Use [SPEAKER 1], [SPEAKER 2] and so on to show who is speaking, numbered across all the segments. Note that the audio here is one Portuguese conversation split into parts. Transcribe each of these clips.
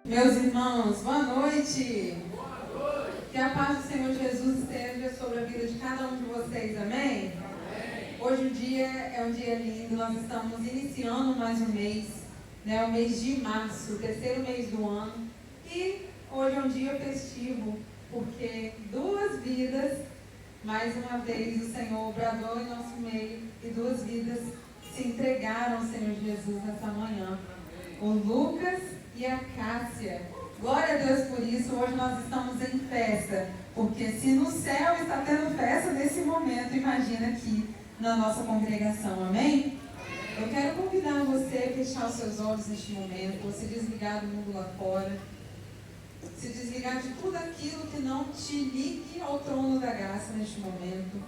[SPEAKER 1] Meus irmãos, boa noite.
[SPEAKER 2] Boa noite.
[SPEAKER 1] Que a paz do Senhor Jesus esteja sobre a vida de cada um de vocês, amém?
[SPEAKER 2] Amém.
[SPEAKER 1] Hoje o dia é um dia lindo, nós estamos iniciando mais um mês, né? O mês de março, o terceiro mês do ano. E hoje é um dia festivo, porque duas vidas, mais uma vez o Senhor bradou em nosso meio e duas vidas se entregaram ao Senhor Jesus nessa manhã. O Lucas e a Cássia. Glória a Deus por isso. Hoje nós estamos em festa, porque se no céu está tendo festa nesse momento, imagina aqui na nossa congregação, amém? Eu quero convidar você a fechar os seus olhos neste momento, se desligar do mundo lá fora, se desligar de tudo aquilo que não te ligue ao trono da graça neste momento.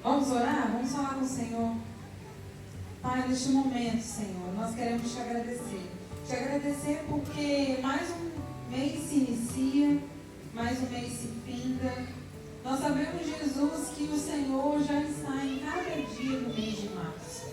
[SPEAKER 1] Vamos orar? Vamos falar com o Senhor. Pai, neste momento, Senhor, nós queremos te agradecer. Te agradecer porque mais um mês se inicia, mais um mês se finda. Nós sabemos, Jesus, que o Senhor já está em cada dia do mês de março.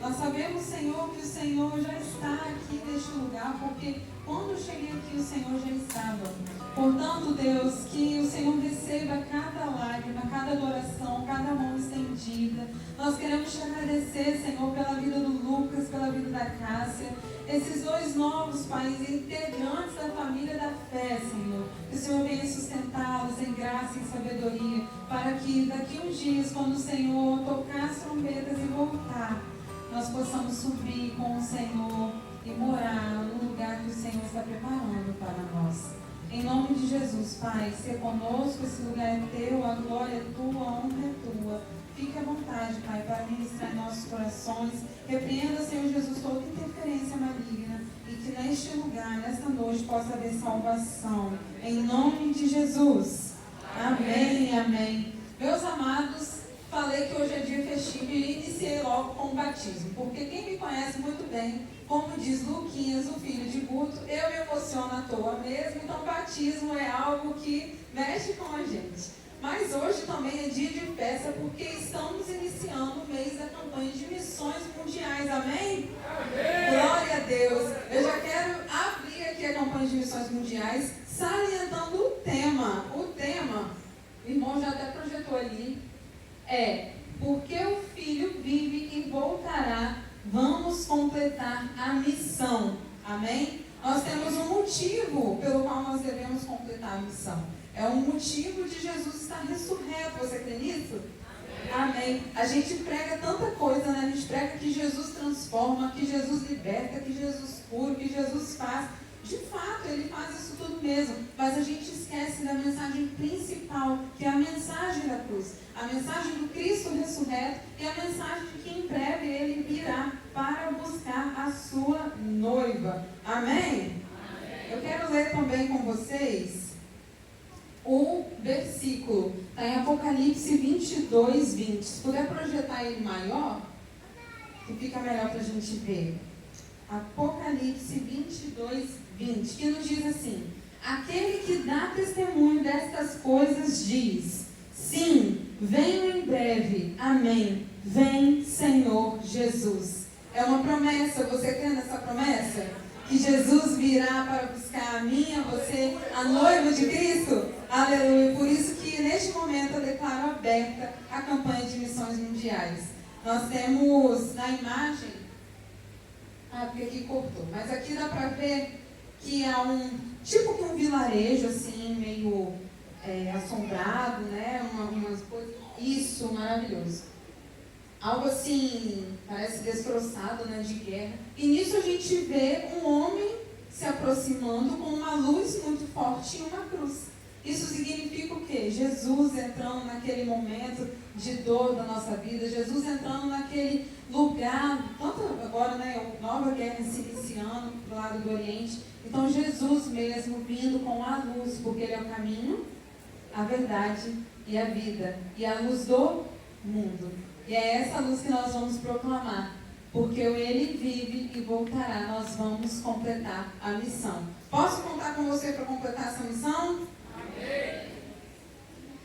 [SPEAKER 1] Nós sabemos, Senhor, que o Senhor já está aqui neste lugar, porque quando eu cheguei aqui o Senhor já estava. Portanto, Deus, que o Senhor receba cada lágrima, cada adoração, cada mão estendida. Nós queremos te agradecer, Senhor, pela vida do Lucas, pela vida da Cássia. Esses dois novos, Pai, integrantes da família da fé, Senhor. Que o Senhor venha sustentá-los em graça e em sabedoria, para que daqui uns dias, quando o Senhor tocar as trombetas e voltar, nós possamos subir com o Senhor e morar no lugar que o Senhor está preparando para nós. Em nome de Jesus, Pai, ser conosco, esse lugar é teu, a glória é tua, a honra é tua. Fique à vontade, Pai, para ministrar em nossos corações. Repreenda, Senhor Jesus, toda interferência maligna e que neste lugar, nesta noite, possa haver salvação. Em nome de Jesus. Amém e amém. Meus amados, falei que hoje é dia festivo e iniciei logo com o batismo, porque quem me conhece muito bem, como diz Luquinhas, o filho de Guto, eu me emociono à toa mesmo, então batismo é algo que mexe com a gente. Mas hoje também é dia de festa, porque estamos iniciando o mês da campanha de missões mundiais, amém?
[SPEAKER 2] Amém.
[SPEAKER 1] Glória a Deus! Eu já quero abrir aqui a campanha de missões mundiais, salientando o tema. O tema, o irmão já até projetou ali, é: porque o Filho vive e voltará, vamos completar a missão. Amém? Nós temos um motivo pelo qual nós devemos completar a missão. É um motivo de Jesus estar ressurreto. Você crê nisso? Amém. A gente prega tanta coisa, né? A gente prega que Jesus transforma, que Jesus liberta, que Jesus cura, que Jesus faz. De fato, Ele faz isso tudo mesmo. Mas a gente esquece da mensagem principal, que é a mensagem da cruz. A mensagem do Cristo ressurreto e a mensagem de que em breve Ele virá para buscar a sua noiva. Amém? Eu quero ler também com vocês o versículo. Está em Apocalipse 22, 20. Se puder projetar ele maior, que fica melhor para a gente ver. Apocalipse 22, 20, que nos diz assim: aquele que dá testemunho destas coisas diz: sim, venho em breve, amém, vem Senhor Jesus. É uma promessa, você crê nessa promessa? Que Jesus virá para buscar a mim, a você, a noiva de Cristo? Aleluia! Por isso que neste momento eu declaro aberta a campanha de missões mundiais. Nós temos na imagem, porque aqui cortou, mas aqui dá para ver que há tipo que um vilarejo assim, meio assombrado, né? Umas coisas. Isso, maravilhoso. Algo assim, parece destroçado, né, de guerra. E nisso a gente vê um homem se aproximando com uma luz muito forte e uma cruz. Isso significa o quê? Jesus entrando naquele momento de dor da nossa vida, Jesus entrando naquele lugar, tanto agora, né, nova guerra se iniciando do lado do Oriente. Então Jesus mesmo vindo com a luz, porque Ele é o caminho, a verdade e a vida, e a luz do mundo. E é essa luz que nós vamos proclamar, porque Ele vive e voltará, nós vamos completar a missão. Posso contar com você para completar essa missão?
[SPEAKER 2] Amém.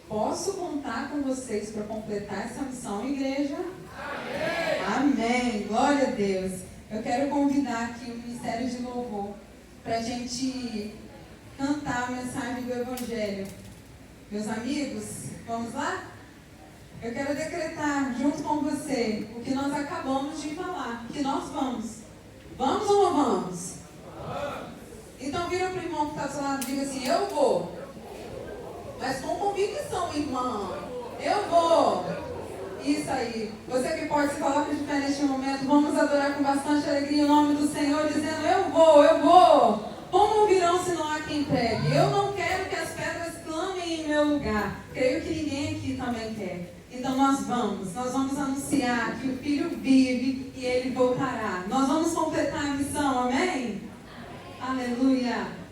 [SPEAKER 1] Posso contar com vocês para completar essa missão, igreja?
[SPEAKER 2] Amém.
[SPEAKER 1] Amém. Glória a Deus. Eu quero convidar aqui o Ministério de Louvor para a gente cantar a mensagem do Evangelho. Meus amigos, vamos lá? Eu quero decretar junto com você o que nós acabamos de falar, que nós vamos. Vamos ou não vamos? Então vira para o irmão que está do seu lado e diga assim, eu vou. Mas com convicção, irmão. Eu vou. Isso aí. Você que pode se colocar de pé neste momento, vamos adorar com bastante alegria o nome do Senhor, dizendo, eu vou, eu vou. Como virão se não há quem pregue? Eu não quero que as pedras clamem em meu lugar. Creio que ninguém aqui também quer. Então nós vamos anunciar que o Filho vive e ele voltará. Nós vamos completar a missão, amém? Aleluia!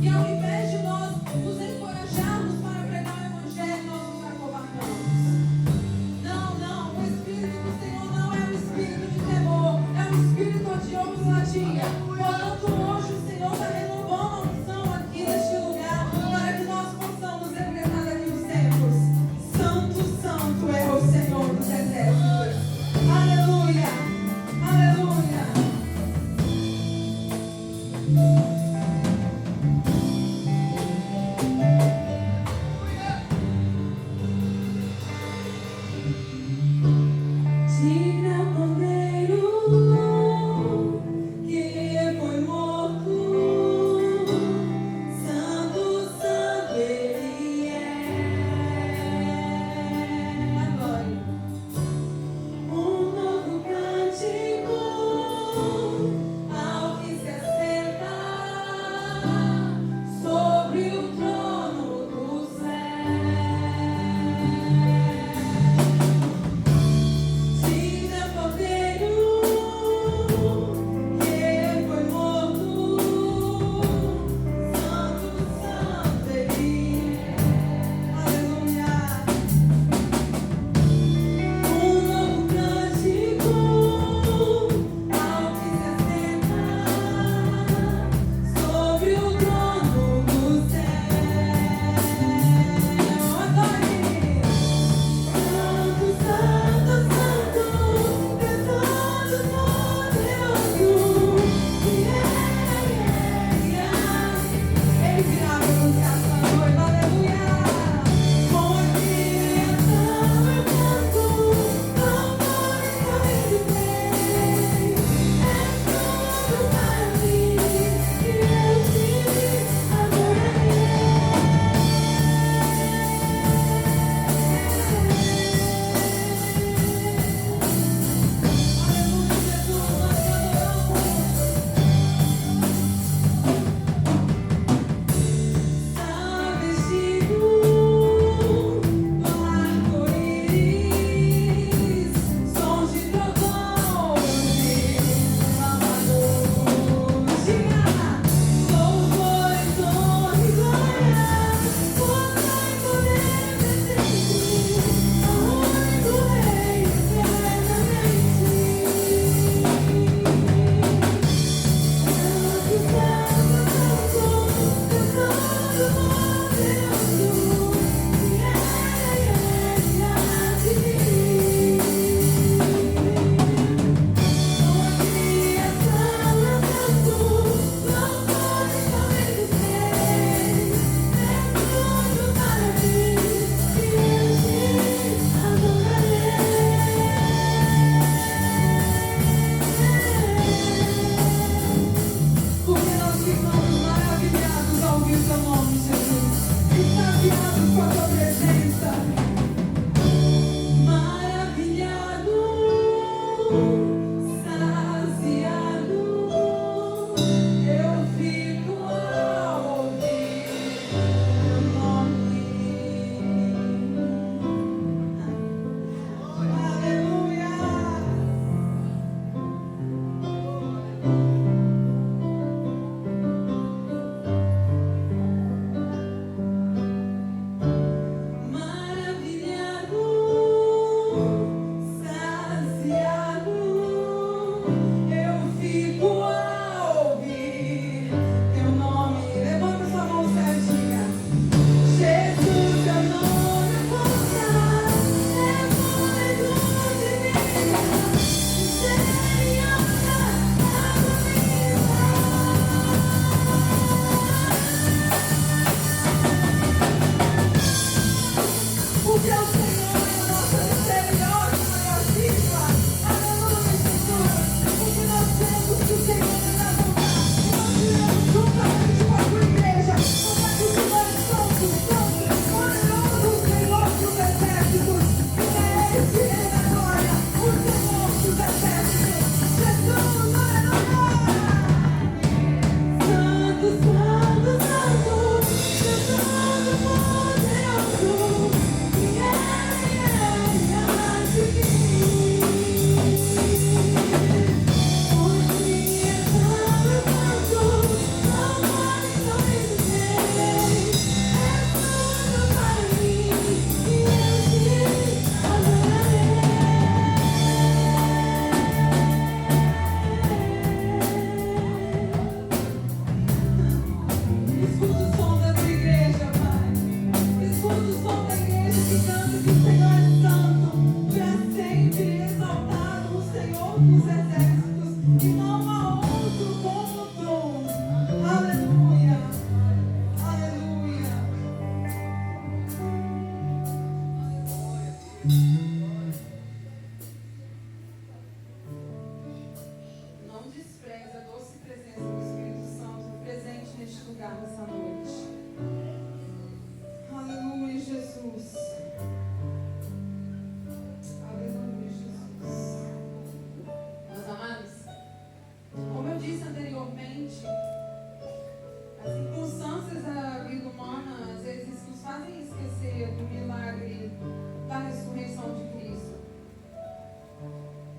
[SPEAKER 3] E ao invés de nós nos encorajarmos,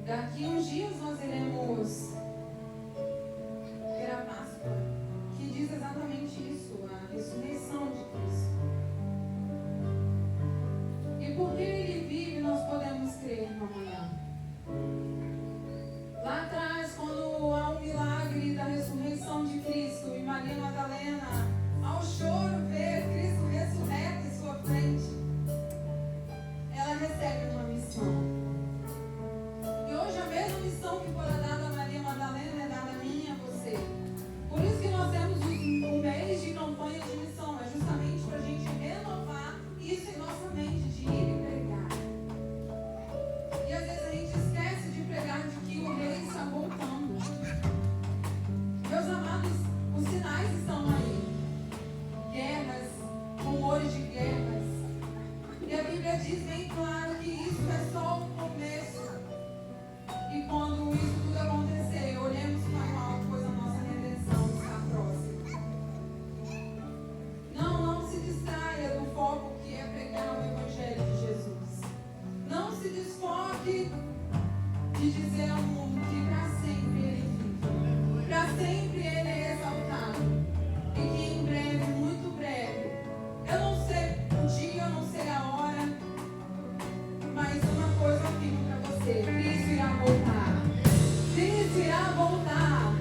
[SPEAKER 1] Daqui uns dias nós iremos ter a Páscoa, que diz exatamente isso, a ressurreição de Cristo. E porque Ele vive, nós podemos crer no amanhã. Lá atrás, quando há um milagre da ressurreição de Cristo, e Maria Madalena, ao choro, vê Cristo ressurreto em sua frente, ela recebe uma missão. E hoje a mesma missão que foi dada a Maria Madalena é dada a mim e a você. Por isso que nós temos um mês de campanha de missão. É justamente para a gente renovar isso em nossa mente, de ir e pregar. E às vezes a gente esquece de pregar de que o rei está voltando. Meus amados, os sinais estão aí. Guerras, rumores de guerras. E a Bíblia diz bem claro que isso é só o começo. E quando isso tudo acontecer, olhemos para o alto, pois a nossa redenção está próxima. Não se distraia do foco que é pregar o Evangelho de Jesus. Não se desfoque de dizer ao mundo que para sempre Ele vive. Para sempre Ele é exaltado. E que em breve, muito breve, eu não sei o dia, eu não sei a hora, mas uma coisa eu afirmo para você: Cristo irá voltar. Cristo irá voltar.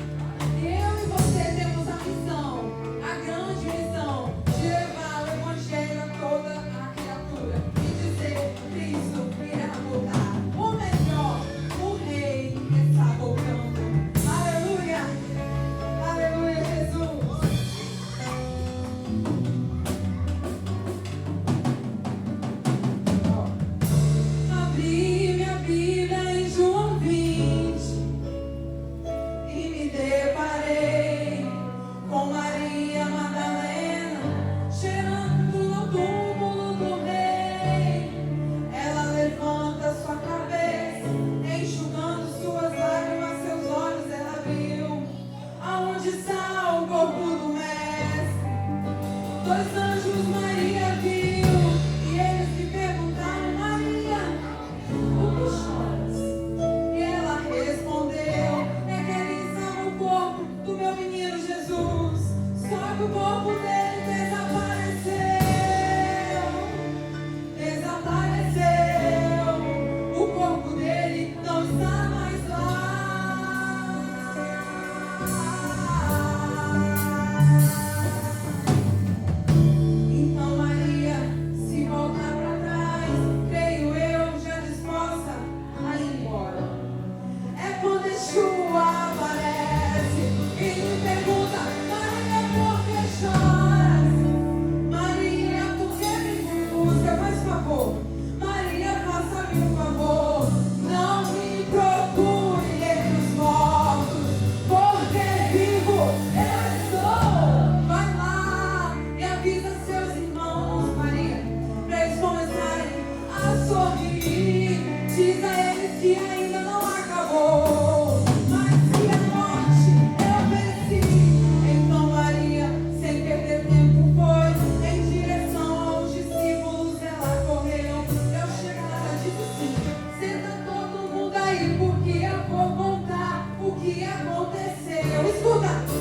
[SPEAKER 1] que ainda não acabou. Mas se a morte eu venci, então Maria, sem perder tempo, foi em direção aos discípulos. Ela correu, eu chegava, disse sim: senta todo mundo aí, porque eu vou contar o que aconteceu. Escuta!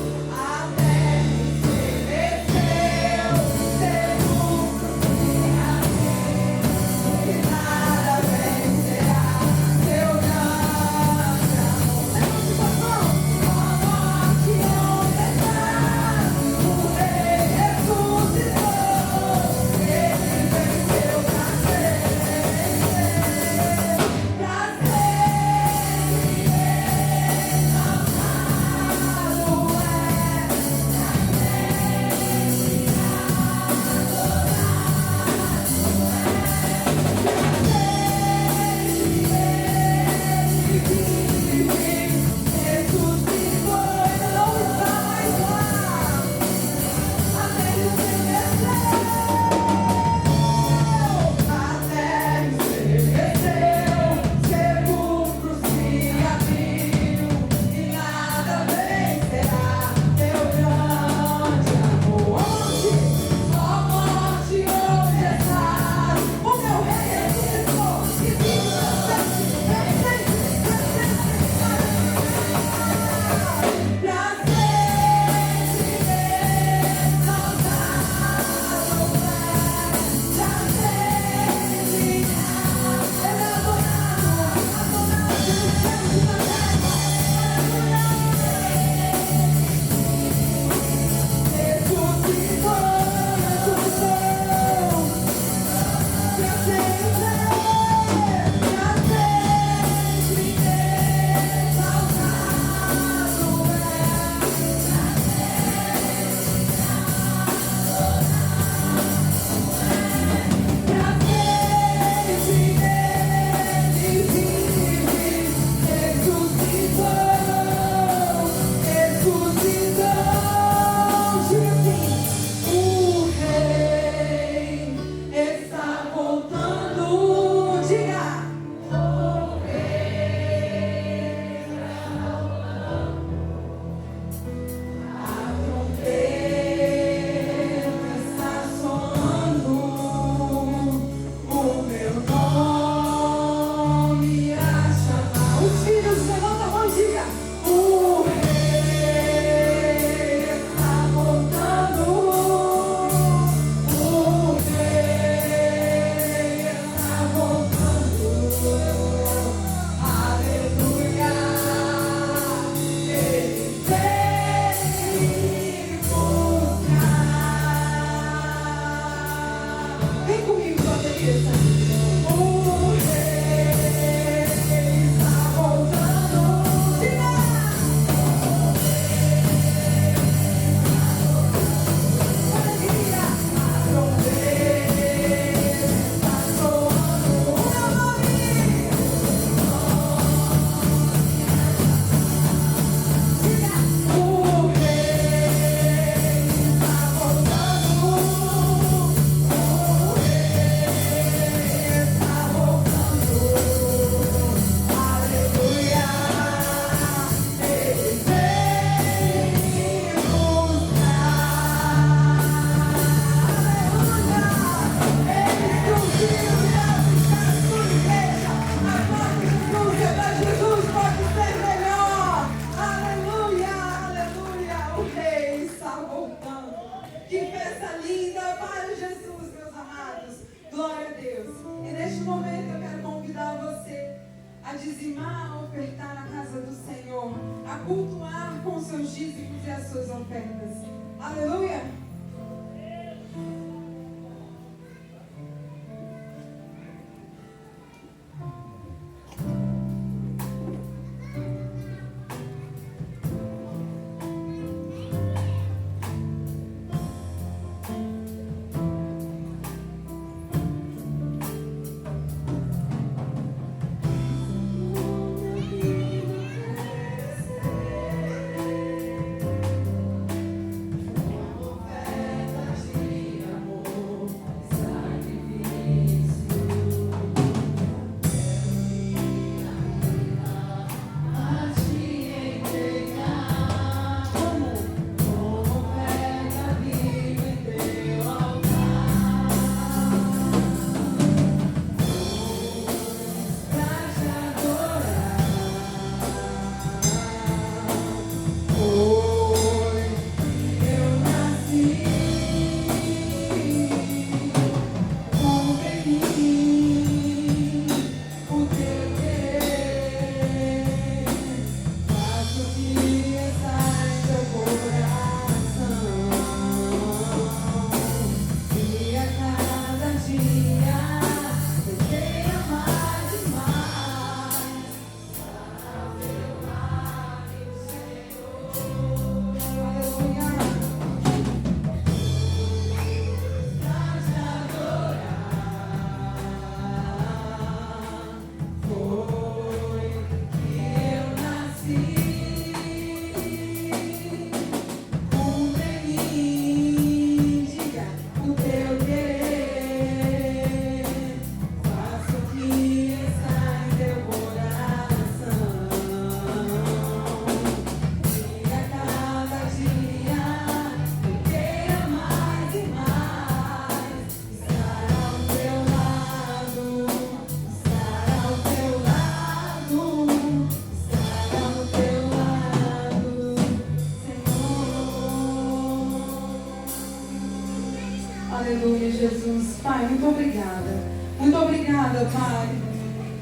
[SPEAKER 1] Jesus. Pai, muito obrigada. Muito obrigada, Pai.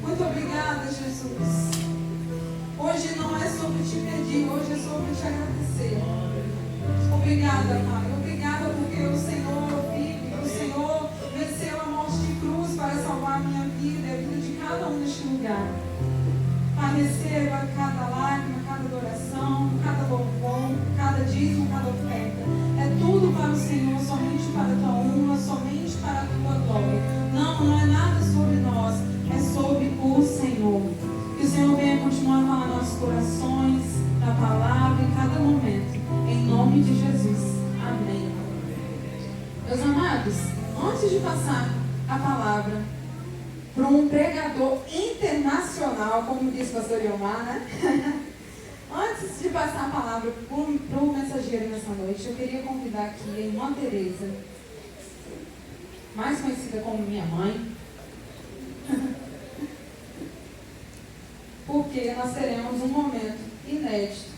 [SPEAKER 1] Muito obrigada, Jesus. Hoje não é sobre te pedir, hoje é sobre te agradecer. Obrigada, Pai. Obrigada porque o Senhor vive, o Senhor venceu a morte de cruz para salvar a minha vida e a vida de cada um neste lugar. Pai, receba cada lágrima, cada adoração, cada louvor, cada dízimo, cada oferta. É tudo para o Senhor, somente para a tua honra, somente para a tua glória. Não é nada sobre nós, é sobre o Senhor. Que o Senhor venha continuar a falar nossos corações, da palavra em cada momento. Em nome de Jesus. Amém. Meus amados, antes de passar a palavra para um pregador internacional, como disse o pastor Iomar, né? Antes de passar a palavra para o mensageiro nessa noite, eu queria convidar aqui a irmã Tereza, mais conhecida como minha mãe, porque nós teremos um momento inédito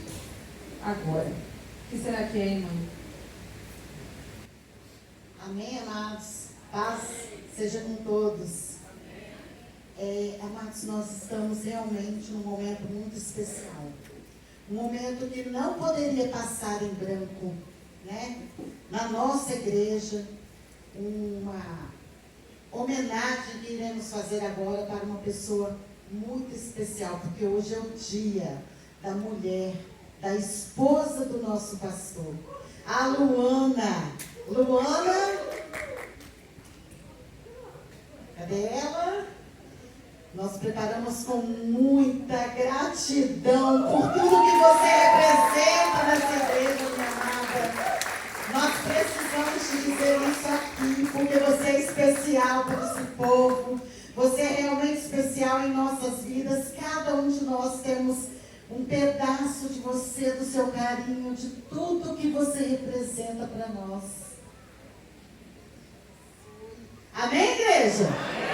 [SPEAKER 1] agora. O que será que é, irmã?
[SPEAKER 3] Amém, amados? Paz seja com todos. Amados, nós estamos realmente num momento muito especial. Um momento que não poderia passar em branco, né? Na nossa igreja, uma homenagem que iremos fazer agora para uma pessoa muito especial, porque hoje é o dia da mulher, da esposa do nosso pastor, a Luana. Luana, cadê ela? Nós preparamos com muita gratidão por tudo que você representa nessa igreja, minha amada. Nós precisamos te dizer isso aqui, porque você é especial para esse povo. Você é realmente especial em nossas vidas. Cada um de nós temos um pedaço de você, do seu carinho, de tudo que você representa para nós. Amém, igreja?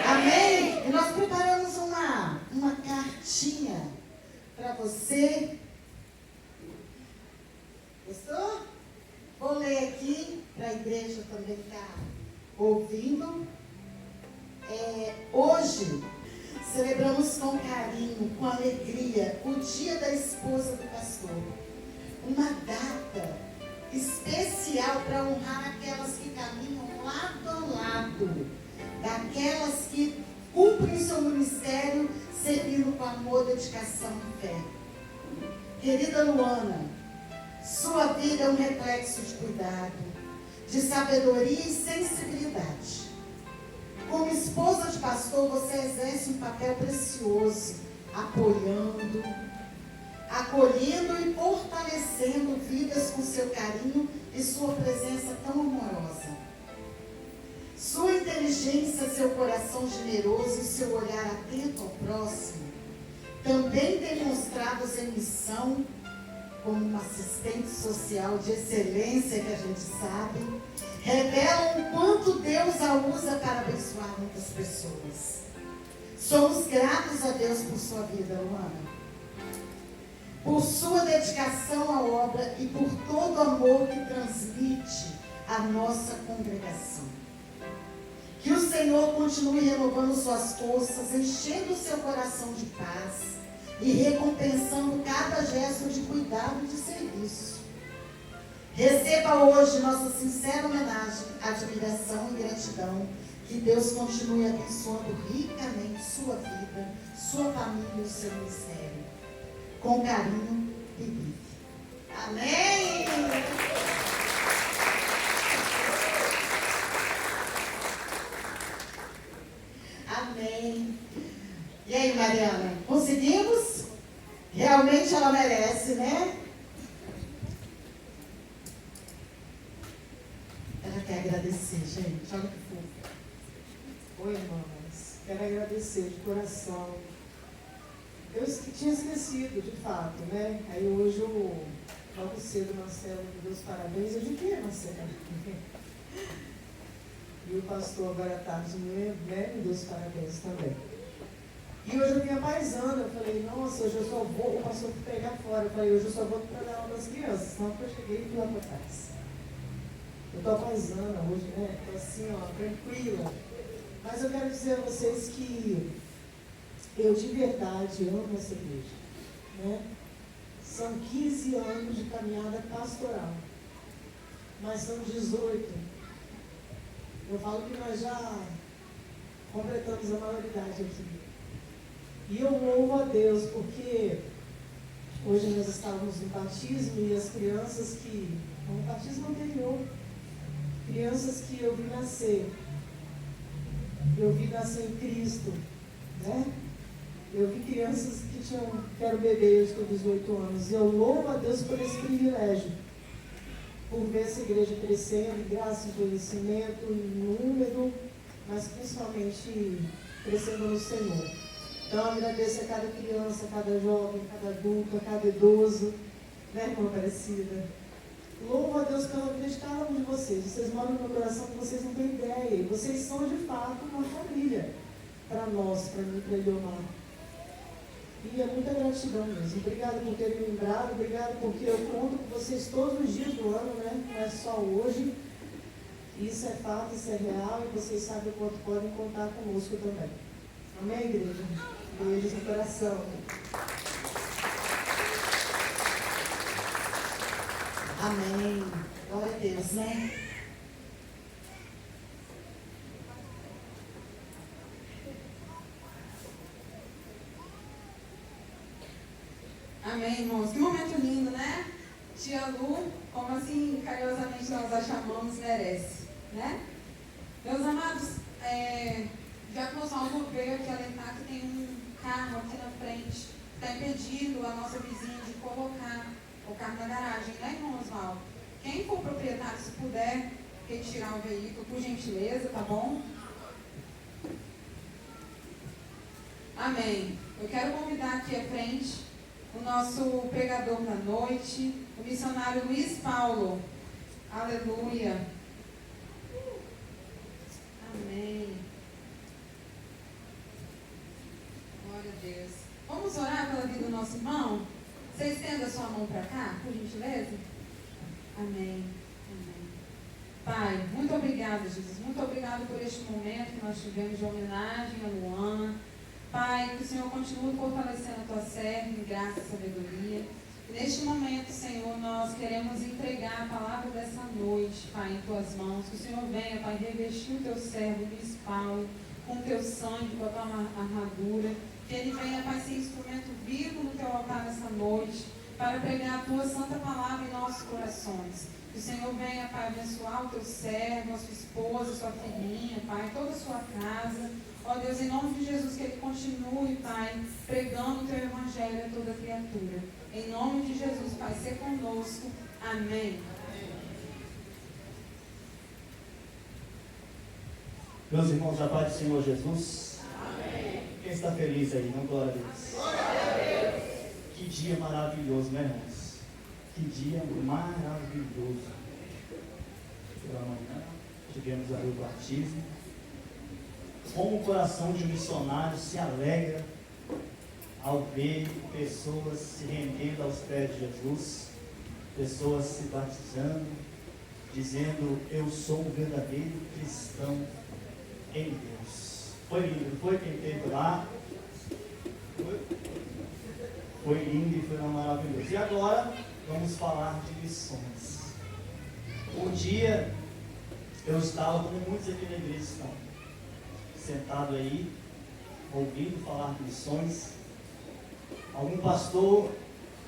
[SPEAKER 3] Amém? E nós preparamos uma cartinha para você. Gostou? Vou ler aqui para a igreja também estar ouvindo. Hoje celebramos com carinho, com alegria, o dia da esposa do pastor. Uma data especial para honrar aquelas que caminham lado a lado, daquelas que cumprem o seu ministério servindo com amor, dedicação e fé. Querida Luana, sua vida é um reflexo de cuidado, de sabedoria e sensibilidade. Como esposa de pastor, você exerce um papel precioso, apoiando, acolhendo e fortalecendo vidas com seu carinho e sua presença tão amorosa. Sua inteligência, seu coração generoso e seu olhar atento ao próximo, também demonstrados em missão, como uma assistente social de excelência que a gente sabe, revelam o quanto Deus a usa para abençoar muitas pessoas. Somos gratos a Deus por sua vida, Luana, por sua dedicação à obra e por todo o amor que transmite à nossa congregação. Que o Senhor continue renovando suas forças, enchendo o seu coração de paz e recompensando cada gesto de cuidado e de serviço. Receba hoje nossa sincera homenagem, admiração e gratidão. Que Deus continue abençoando ricamente sua vida, sua família e o seu ministério. Com carinho e vida. Amém! Amém. E aí, Mariana, conseguimos? Realmente ela merece, né? Ela quer agradecer, gente. Olha que fofo.
[SPEAKER 4] Oi, irmãs. Quero agradecer de coração. Eu tinha esquecido, de fato, né? Aí hoje, logo cedo, Marcelo me deu os parabéns. Eu digo, Marcelo? E o pastor, agora à tarde, né, me deu os parabéns também. E hoje eu vinha paisando, eu falei, nossa, hoje eu só vou, o pastor pegar fora. Eu falei, hoje eu só vou para dar aula das crianças, senão eu cheguei e fui lá para trás. Eu estou apaisando hoje, né? Estou assim, ó, tranquila. Mas eu quero dizer a vocês que eu de verdade amo essa igreja, né? São 15 anos de caminhada pastoral, mas são 18. Eu falo que nós já completamos a maioridade aqui. E eu louvo a Deus porque hoje nós estávamos no batismo e as crianças que, no batismo anterior, crianças que eu vi nascer em Cristo, né? Eu vi crianças que eram bebês com 18 anos. E eu louvo a Deus por esse privilégio, por ver essa igreja crescendo, em graça, em conhecimento, em número, mas principalmente crescendo no Senhor. Então, eu agradeço a cada criança, a cada jovem, a cada adulto, a cada idoso, né, irmã Aparecida? Louvo a Deus pela vida de cada um de vocês. Vocês moram no meu coração que vocês não têm ideia. E vocês são, de fato, uma família para nós, para mim, para Eliomar. E é muita gratidão mesmo. Obrigado por terem lembrado, obrigado porque eu conto com vocês todos os dias do ano, né? Não é só hoje. Isso é fato, isso é real e vocês sabem o quanto podem contar conosco também. Amém, igreja? Beijos no coração.
[SPEAKER 3] Amém. Glória a Deus, né?
[SPEAKER 1] Amém, irmãos. Que momento lindo, né? Tia Lu, como assim carinhosamente nós a chamamos, merece, né? Meus amados, já que o Oswaldo veio aqui alertar que tem um carro aqui na frente, está impedindo a nossa vizinha de colocar o carro na garagem, né, irmão Oswaldo? Quem for proprietário, se puder retirar o veículo, por gentileza, tá bom? Amém. Eu quero convidar aqui à frente o nosso pregador da noite, o missionário Luiz Paulo. Aleluia. Amém. Glória a Deus. Vamos orar pela vida do nosso irmão? Você estenda a sua mão para cá, por gentileza? Amém. Amém. Pai, muito obrigada, Jesus. Muito obrigado por este momento que nós tivemos de homenagem a Luana. Pai, que o Senhor continue fortalecendo a tua serva em graça e sabedoria. E neste momento, Senhor, nós queremos entregar a palavra dessa noite, Pai, em tuas mãos. Que o Senhor venha, Pai, revestir o teu servo, Luiz Paulo, com o teu sangue, com a tua armadura. Que ele venha, Pai, ser instrumento vivo no teu altar nessa noite, para pregar a tua santa palavra em nossos corações. Que o Senhor venha, Pai, abençoar o teu servo, a sua esposa, a sua filhinha, Pai, toda a sua casa. Ó Deus, em nome de Jesus, que ele continue, Pai, pregando o teu evangelho a toda criatura. Em nome de Jesus, Pai, ser conosco. Amém.
[SPEAKER 5] Meus irmãos, a paz do Senhor Jesus.
[SPEAKER 2] Amém.
[SPEAKER 5] Quem está feliz aí? Não, glória a Deus.
[SPEAKER 2] Glória a Deus.
[SPEAKER 5] Que dia maravilhoso, né, irmãos? Que dia maravilhoso. Pela manhã, tivemos ali o batismo. Como o coração de um missionário se alegra ao ver pessoas se rendendo aos pés de Jesus, pessoas se batizando, dizendo: eu sou um verdadeiro cristão em Deus. Foi lindo, foi quem esteve lá? Foi lindo e foi maravilhoso. E agora vamos falar de missões. Um dia eu estava, como muitos aqui na igreja estão, sentado aí, ouvindo falar de missões. Algum pastor,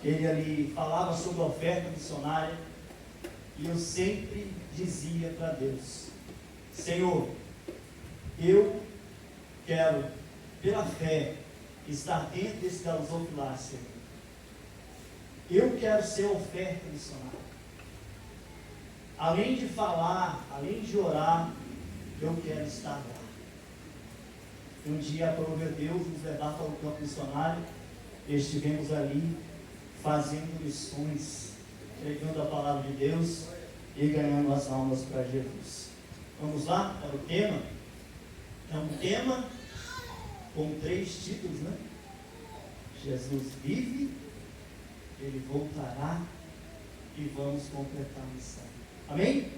[SPEAKER 5] ele ali falava sobre a oferta missionária, e eu sempre dizia para Deus: Senhor, eu quero, pela fé, estar dentro desse gasofilar, Senhor. Eu quero ser oferta missionária. Além de falar, além de orar, eu quero estar lá. Um dia aprove Deus nos levar para o campo missionário. Estivemos ali fazendo missões, pregando a palavra de Deus e ganhando as almas para Jesus. Vamos lá para o tema? É um tema com 3 títulos, né? Jesus vive, Ele voltará e vamos completar a missão. Amém?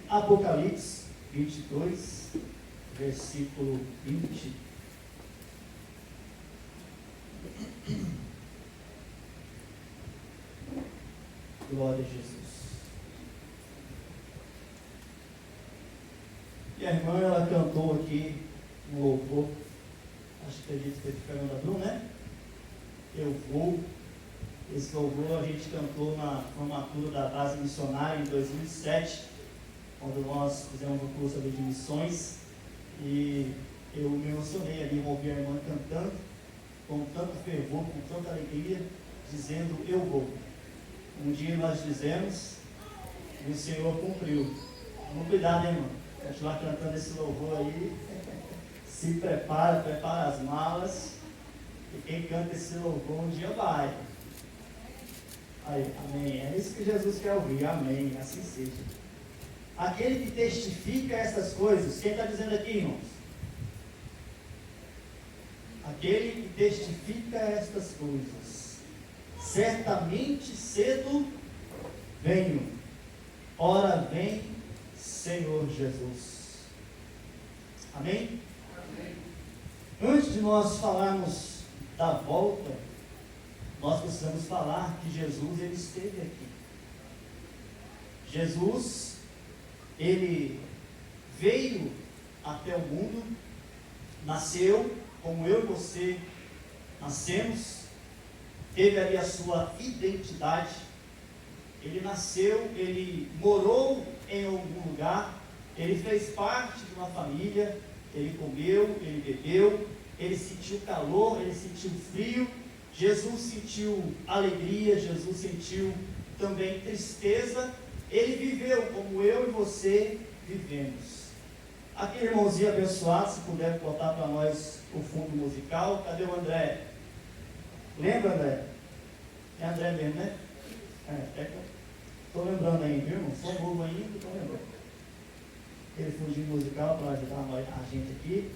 [SPEAKER 5] Apocalipse 22, versículo 20. Glória a Jesus. E a irmã, ela cantou aqui um louvor, acho que acredito que foi de Fernanda Brum, né? Eu vou. Esse louvor a gente cantou na formatura da base missionária em 2007, quando nós fizemos um curso ali de missões, e eu me emocionei ali, ouvi a irmã cantando, com tanto fervor, com tanta alegria, dizendo, eu vou. Um dia nós dizemos, e o Senhor cumpriu. Vamos cuidar, né, irmão? Continuar cantando esse louvor aí. Se prepara as malas, e quem canta esse louvor um dia vai. Aí, amém. É isso que Jesus quer ouvir, amém. Assim seja. Aquele que testifica essas coisas, quem está dizendo aqui, irmãos? Aquele que testifica estas coisas, certamente cedo venho. Ora vem, Senhor Jesus. Amém? Amém? Antes de nós falarmos da volta, nós precisamos falar que Jesus, ele esteve aqui. Jesus, ele veio até o mundo, nasceu como eu e você nascemos, teve ali a sua identidade, ele nasceu, ele morou em algum lugar, ele fez parte de uma família, ele comeu, ele bebeu, ele sentiu calor, ele sentiu frio, Jesus sentiu alegria, Jesus sentiu também tristeza, ele viveu como eu e você vivemos. Aquele irmãozinho abençoado, se puder botar para nós o fundo musical, cadê o André? Lembra, André? É André mesmo, né? Estou lembrando ainda, viu, irmão? Sou novo ainda, estou lembrando. Aquele fundinho musical para ajudar a gente aqui.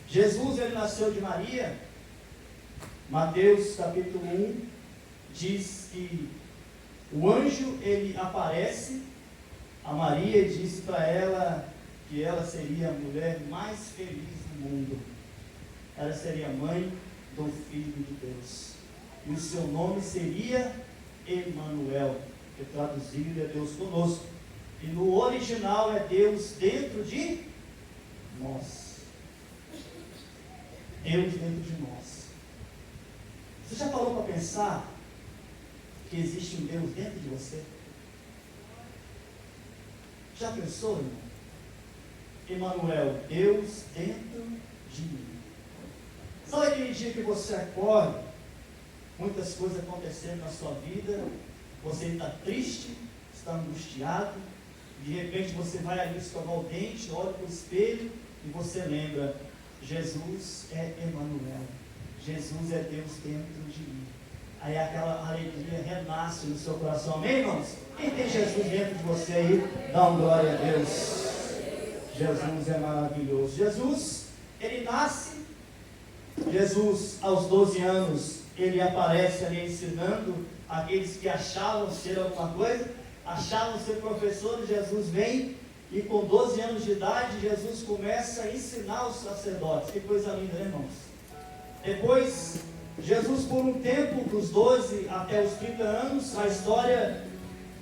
[SPEAKER 5] Jesus, ele nasceu de Maria. Mateus capítulo 1 diz que o anjo, ele aparece a Maria e disse para ela que ela seria a mulher mais feliz do mundo. Ela seria mãe do Filho de Deus. E o seu nome seria Emanuel, que traduzido é Deus conosco. E no original é Deus dentro de nós. Deus dentro de nós. Você já parou para pensar que existe um Deus dentro de você? Já pensou, irmão? Emanuel, Deus dentro de mim. Sabe aquele dia que você acorda, muitas coisas acontecendo na sua vida, você está triste, está angustiado, de repente você vai ali escovar o dente, olha para o espelho e você lembra, Jesus é Emanuel, Jesus é Deus dentro de mim. Aí aquela alegria renasce no seu coração, amém, irmãos? Quem tem Jesus dentro de você aí, dá uma glória a Deus. Jesus é maravilhoso. Jesus, ele nasce, Jesus aos 12 anos, ele aparece ali ensinando aqueles que achavam ser alguma coisa, achavam ser professores. Jesus vem e com 12 anos de idade, Jesus começa a ensinar os sacerdotes. Que coisa linda, né, irmãos? Depois, Jesus por um tempo, dos 12 até os 30 anos, a história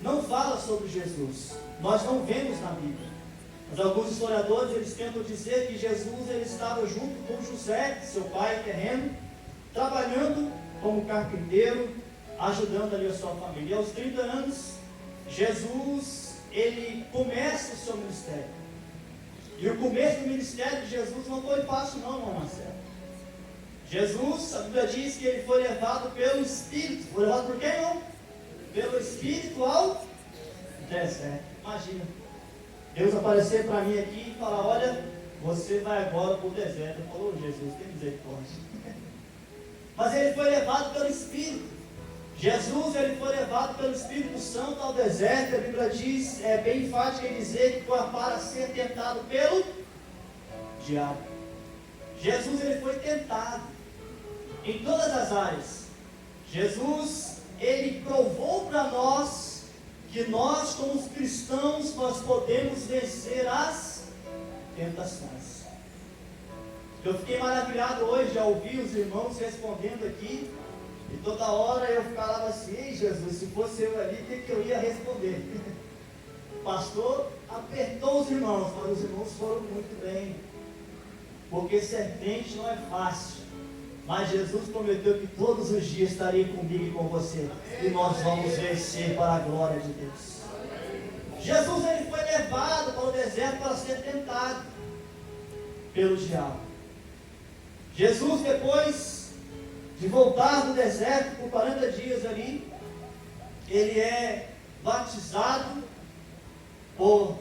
[SPEAKER 5] não fala sobre Jesus. Nós não vemos na Bíblia. Mas alguns historiadores, eles tentam dizer que Jesus, ele estava junto com José, seu pai terreno, trabalhando como carpinteiro, ajudando ali a sua família. E aos 30 anos, Jesus, ele começa o seu ministério. E o começo do ministério de Jesus não foi fácil não, irmão Marcelo. Jesus, a Bíblia diz que ele foi levado pelo Espírito. Foi levado por quem, não? Pelo Espírito ao deserto. Imagina, Deus aparecer para mim aqui e falar, olha, você vai agora para o deserto. Eu falo, Jesus, tem misericórdia. Mas ele foi levado pelo Espírito. Jesus, ele foi levado pelo Espírito Santo ao deserto. A Bíblia diz, é bem enfática em dizer que foi para ser tentado pelo diabo. Jesus, ele foi tentado em todas as áreas. Jesus, ele provou para nós que nós, como cristãos, nós podemos vencer as tentações. Eu fiquei maravilhado hoje ao ouvir os irmãos respondendo aqui, e toda hora eu falava assim: ei Jesus, se fosse eu ali, o que eu ia responder? O pastor apertou os irmãos, mas os irmãos foram muito bem, porque serpente não é fácil, mas Jesus prometeu que todos os dias estaria comigo e com você, e nós vamos vencer para a glória de Deus. Jesus, ele foi levado para o deserto para ser tentado pelo diabo. Jesus, depois de voltar do deserto por 40 dias ali, ele é batizado por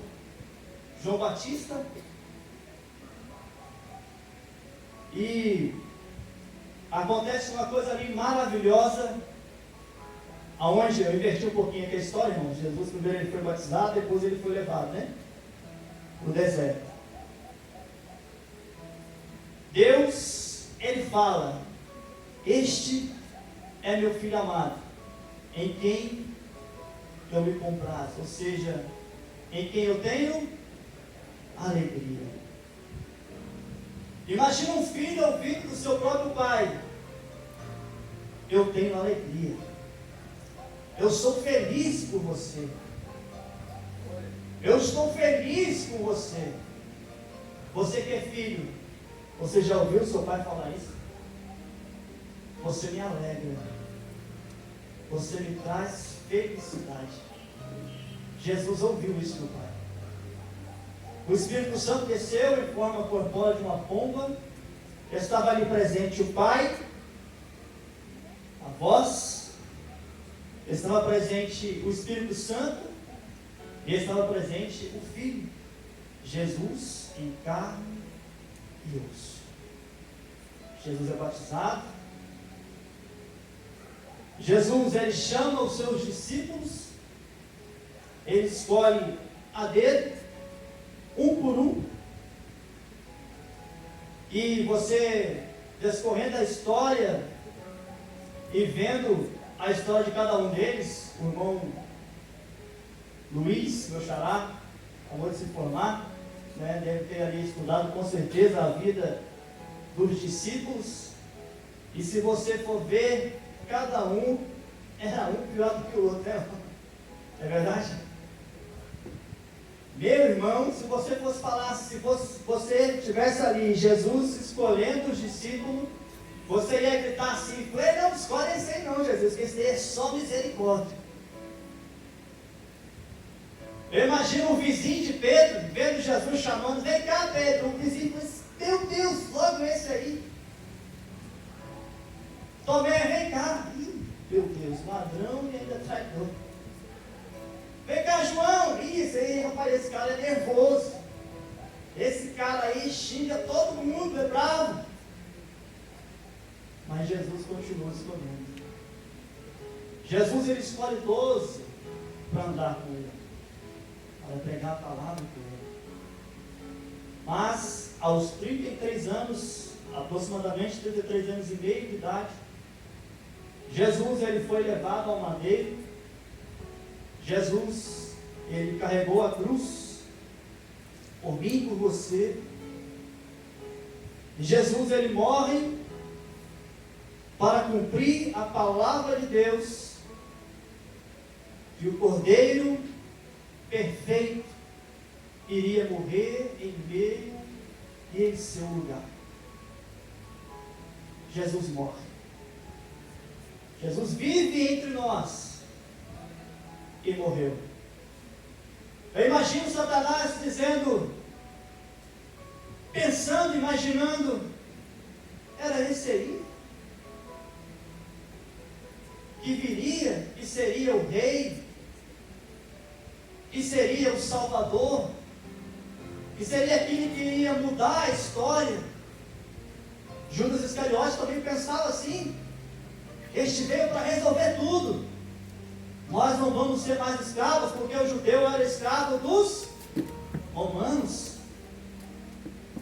[SPEAKER 5] João Batista, e acontece uma coisa ali maravilhosa, aonde eu inverti um pouquinho aqui a história, irmão. Jesus primeiro ele foi batizado, depois ele foi levado, para o deserto. Deus, ele fala: este é meu filho amado, em quem eu me comprazo, ou seja, em quem eu tenho alegria. Imagina um filho ouvindo do seu próprio pai: eu tenho alegria, eu sou feliz por você, eu estou feliz com você. Você que é filho, você já ouviu seu pai falar isso? Você me alegra, você me traz felicidade. Jesus ouviu isso do Pai. O Espírito Santo desceu em forma corpórea de uma pomba. Estava ali presente o Pai, a voz, estava presente o Espírito Santo, e estava presente o Filho, Jesus em carne e osso. Jesus é batizado. Jesus, ele chama os seus discípulos, ele escolhe a dedo, um por um, e você, descorrendo a história e vendo a história de cada um deles, o irmão Luiz, meu xará, acabou de se formar, deve ter ali estudado com certeza a vida dos discípulos, e se você for ver, cada um era um pior do que o outro, né? É verdade? Meu irmão, se você fosse falar, se você estivesse ali, Jesus escolhendo os discípulos, você ia gritar assim: não escolhe esse aí não, Jesus, que esse aí é só misericórdia. Eu imagino o vizinho de Pedro, vendo Jesus chamando: vem cá, Pedro. O vizinho disse: meu Deus, logo esse aí. Tomé, vem cá. Meu Deus, ladrão e ainda traidor. Vem cá, João. Isso aí, rapaz, esse cara é nervoso. Esse cara aí xinga todo mundo, é bravo. Mas Jesus continua escolhendo. Jesus, ele escolhe 12 para andar com ele, para pregar a palavra com ele. Mas aos 33 anos, aproximadamente 33 anos e meio de idade, Jesus, ele foi levado ao madeiro. Jesus, ele carregou a cruz por mim e por você. E Jesus, ele morre para cumprir a palavra de Deus, que o Cordeiro perfeito iria morrer em meio e em seu lugar. Jesus morre. Jesus vive entre nós e morreu. Eu imagino Satanás dizendo, pensando, imaginando: era esse aí que viria e seria o rei, que seria o Salvador, que seria aquele que iria mudar a história. Judas Iscariotes também pensava assim: este veio para resolver tudo. Nós não vamos ser mais escravos, porque o judeu era escravo dos romanos.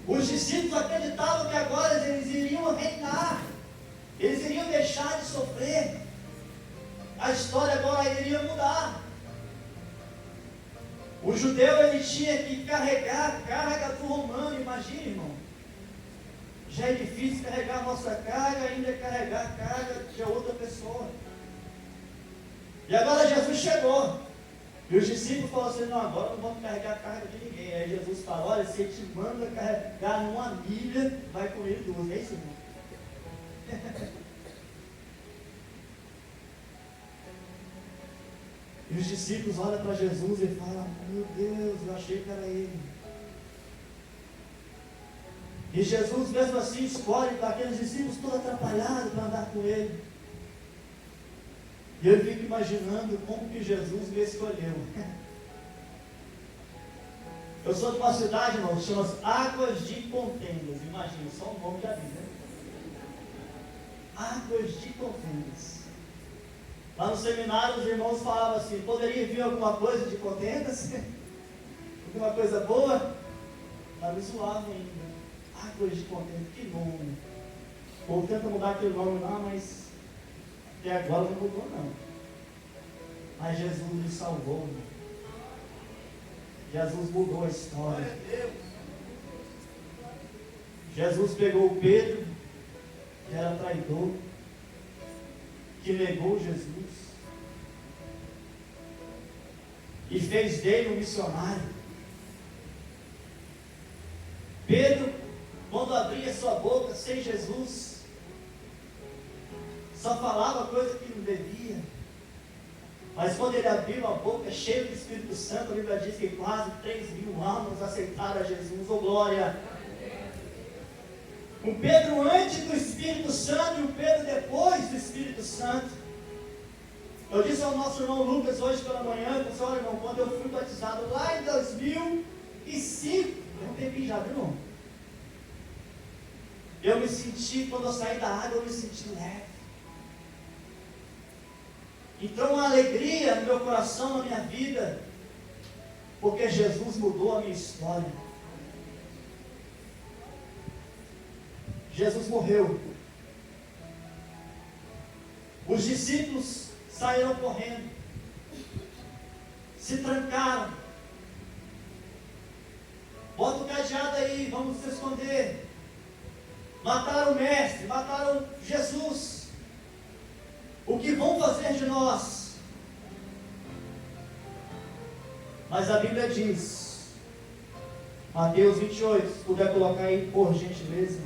[SPEAKER 5] Os discípulos acreditavam que agora eles iriam reinar, eles iriam deixar de sofrer, a história agora iria mudar. O judeu, ele tinha que carregar a carga do romano, imagina, irmão. Já é difícil carregar a nossa carga, ainda é carregar a carga de outra pessoa. E agora Jesus chegou. E os discípulos falaram assim, não, agora não vamos carregar a carga de ninguém. Aí Jesus falou, olha, se ele te manda carregar numa milha, vai com ele 2. É isso, irmão? E os discípulos olham para Jesus e falam, meu Deus, eu achei que era ele. E Jesus mesmo assim escolhe para aqueles discípulos todos atrapalhados para andar com ele. E eu fico imaginando como que Jesus me escolheu. Eu sou de uma cidade, irmão, que chama Águas de Contendas. Imagina, só o nome já diz, né? Águas de Contendas. Lá no seminário os irmãos falavam assim, poderia vir alguma coisa de Contendas? Alguma coisa boa? Está me zoando ainda. Águas de Contendas, que nome. O povo tenta mudar aquele nome lá, mas até agora não mudou não. Mas Jesus me salvou. Jesus mudou a história. Jesus pegou o Pedro, que era traidor, que negou Jesus, e fez dele um missionário. Pedro, quando abria sua boca sem Jesus, só falava coisa que não devia. Mas quando ele abriu a boca, cheio do Espírito Santo, a Bíblia diz que quase 3.000 almas aceitaram a Jesus. Oh glória! O Pedro antes do Espírito Santo e o Pedro depois do Espírito Santo. Eu disse ao nosso irmão Lucas hoje pela manhã, eu disse, olha irmão, quando eu fui batizado lá em 2005, eu não bebi já, viu irmão? Eu me senti, quando eu saí da água, eu me senti leve. Então uma alegria no meu coração, na minha vida, porque Jesus mudou a minha história. Jesus morreu. Os discípulos saíram correndo, se trancaram. Bota o cadeado aí, vamos se esconder. Mataram o mestre, mataram Jesus. O que vão fazer de nós? Mas a Bíblia diz, Mateus 28, se puder colocar aí por gentileza.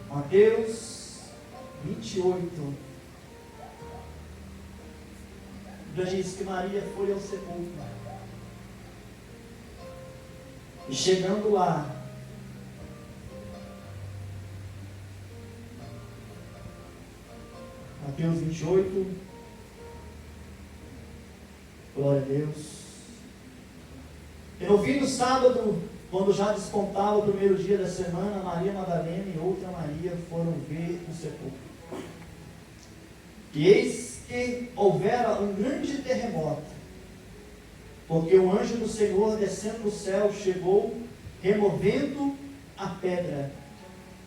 [SPEAKER 5] Mateus 28. A Bíblia diz que Maria foi ao sepulcro. E chegando lá, Mateus 28, glória a Deus. E no fim do sábado, quando já despontava o primeiro dia da semana, Maria Madalena e outra Maria foram ver o sepulcro. E eis que houvera um grande terremoto, porque o anjo do Senhor, descendo do céu, chegou, removendo a pedra,